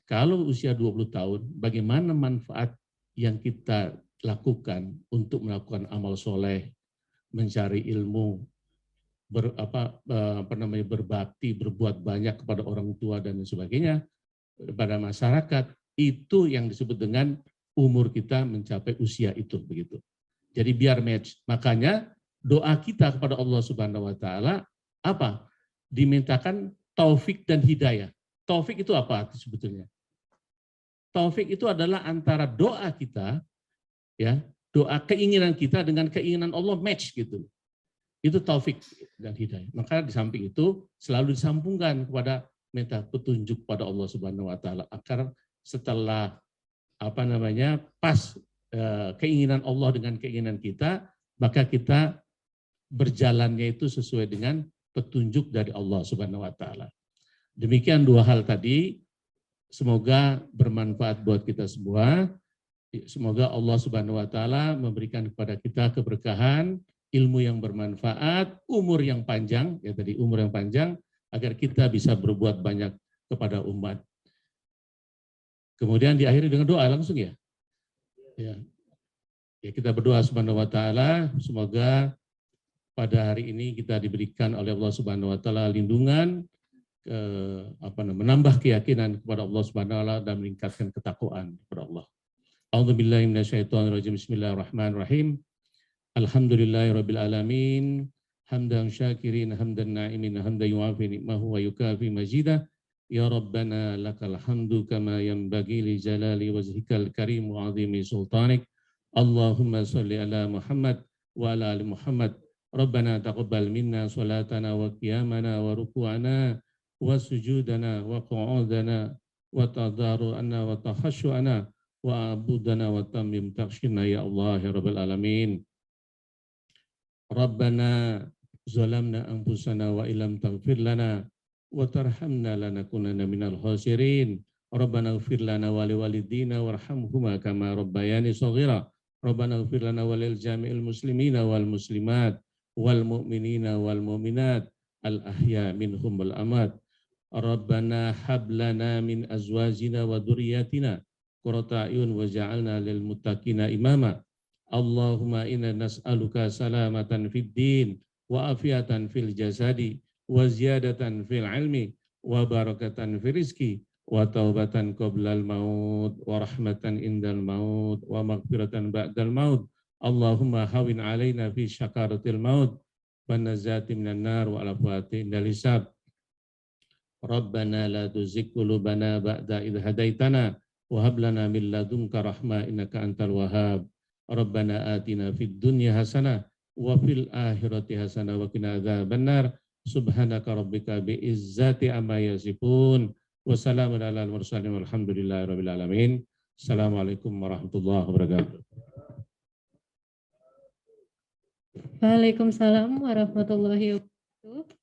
kalau usia 20 tahun, bagaimana manfaat yang kita lakukan untuk melakukan amal soleh, mencari ilmu, berbakti, berbuat banyak kepada orang tua dan sebagainya, pada masyarakat, itu yang disebut dengan umur kita mencapai usia itu begitu. Jadi biar match. Makanya doa kita kepada Allah Subhanahu wa taala apa? Dimintakan taufik dan hidayah. Taufik itu apa sebetulnya? Taufik itu adalah antara doa kita ya, doa keinginan kita dengan keinginan Allah match gitu. Itu taufik dan hidayah. Maka di samping itu selalu disambungkan kepada minta petunjuk pada Allah Subhanahu wa taala agar setelah pas keinginan Allah dengan keinginan kita, maka kita berjalannya itu sesuai dengan petunjuk dari Allah Subhanahu wa taala. Demikian dua hal tadi, semoga bermanfaat buat kita semua. Semoga Allah Subhanahu wa taala memberikan kepada kita keberkahan, ilmu yang bermanfaat, umur yang panjang, ya tadi umur yang panjang, agar kita bisa berbuat banyak kepada umat. Kemudian diakhiri dengan doa langsung ya. Ya, kita berdoa Subhanahu wa taala, semoga pada hari ini kita diberikan oleh Allah Subhanahu wa taala lindungan, menambah keyakinan kepada Allah Subhanahu wa taala dan meningkatkan ketakwaan kepada Allah. A'udzubillahi minasyaitonirrajim. Bismillahirrahmanirrahim. Alhamdulillahirabbil alamin. Hamdan syakirin, hamdan na'imin, hamdan yu'afi ni'mahu wa yukafi majidah. Ya Rabbana lakal hamdu kama yanbaghi li jalali wajhikal karim wa 'azimi sultanik. Allahumma shalli ala Muhammad wa ala ali Muhammad. Rabbana taqabbal minna salatana wa qiyamana wa ruku'ana wa sujudana wa qu'udana wa tadarru'ana wa tahassyu'ana wa abudana wa tammim taqshina ya Allah ya Rabbal alamin. Rabbana zalamna anfusana wa illam taghfir lana wa tarhamna lanakunanna minal khasirin. Rabbana ighfir lana wa liwalidina warhamhuma kama rabbayani shaghira. Rabbana ighfir lana wa lil jami'il muslimina wal muslimat wal mu'minina wal mu'minat al ahya minhum wal amwat. Rabbana hab lana min azwajina wa dhurriyyatina qurrata a'yun waj'alna lil muttaqina imama. Allahumma inna nas'aluka salamatan fid din wa afiatan fil jasadi wa ziyadatan fil ilmi wa barakatan fil rizki wa taubatan qoblal maut wa rahmatan indal maut wa maghfiratan ba'dal maut. Allahumma hawin alaina fi syakaratil maut wa nazati minan nar wa alafati indal hisab. Rabbana la tuzigh qulubana ba'da idh hadaitana wa hab lana min ladunka rahmah innaka antal wahhab. Rabbana atina fid dunya hasanah wa fil akhirati hasanah wa qina adzabannar. Subhanaka rabbika bi izzati amma yasifun wa salamun alal mursalin walhamdulillahi rabbil alamin. Assalamualaikum warahmatullahi wabarakatuh. Waalaikumsalam warahmatullahi wabarakatuh.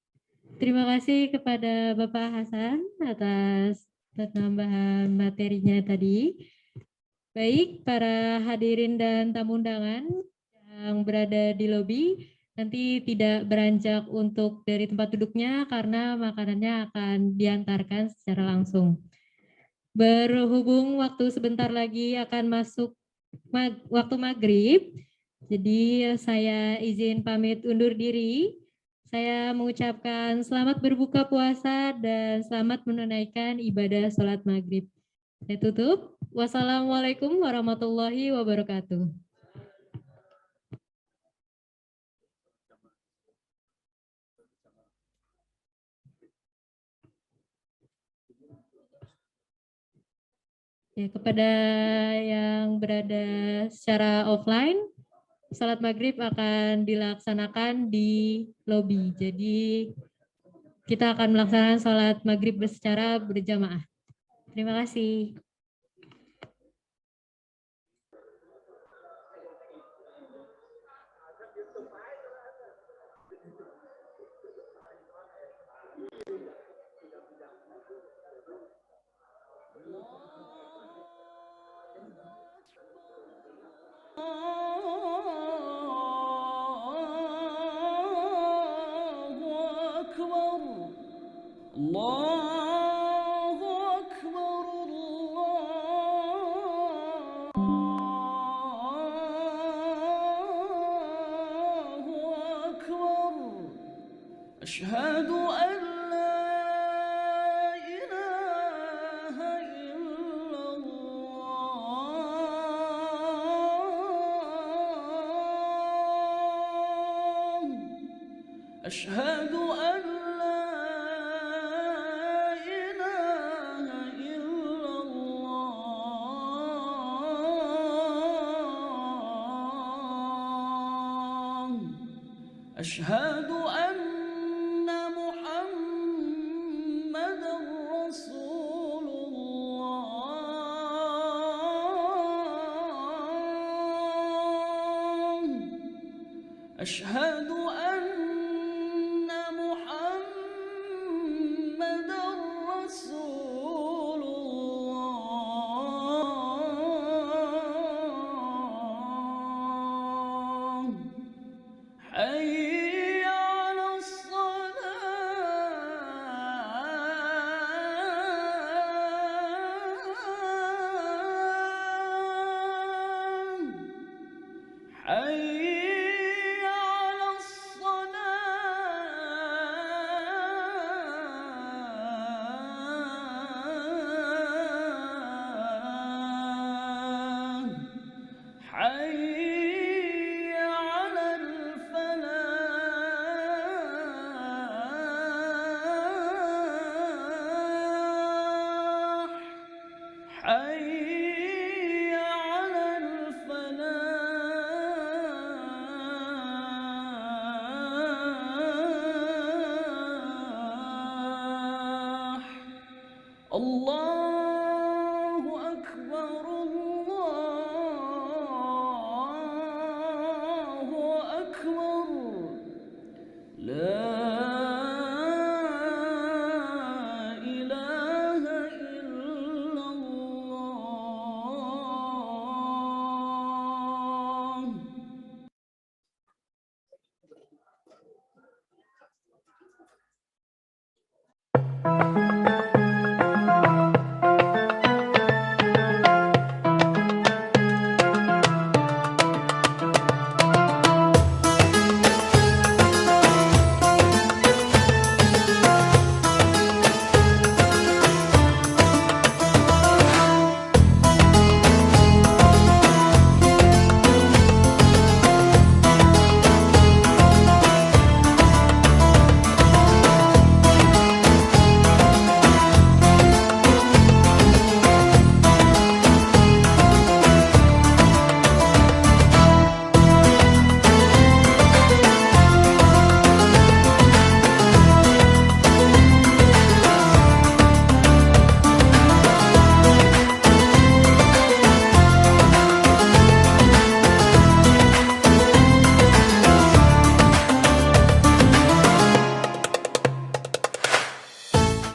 Terima kasih kepada Bapak Hasan atas penambahan materinya tadi. Baik, para hadirin dan tamu undangan yang berada di lobi, nanti tidak beranjak untuk dari tempat duduknya karena makanannya akan diantarkan secara langsung. Berhubung waktu sebentar lagi akan masuk waktu maghrib, jadi saya izin pamit undur diri. Saya mengucapkan selamat berbuka puasa dan selamat menunaikan ibadah sholat maghrib. Saya tutup. Wassalamualaikum warahmatullahi wabarakatuh. Ya, kepada yang berada secara offline, salat maghrib akan dilaksanakan di lobi. Jadi kita akan melaksanakan salat maghrib secara berjamaah. Terima kasih. أشهد أن لا إله إلا الله أشهد أن لا إله إلا الله أشهد أن رسول الله أشهد أن محمدا رسول الله حي على حي على الصلاة حي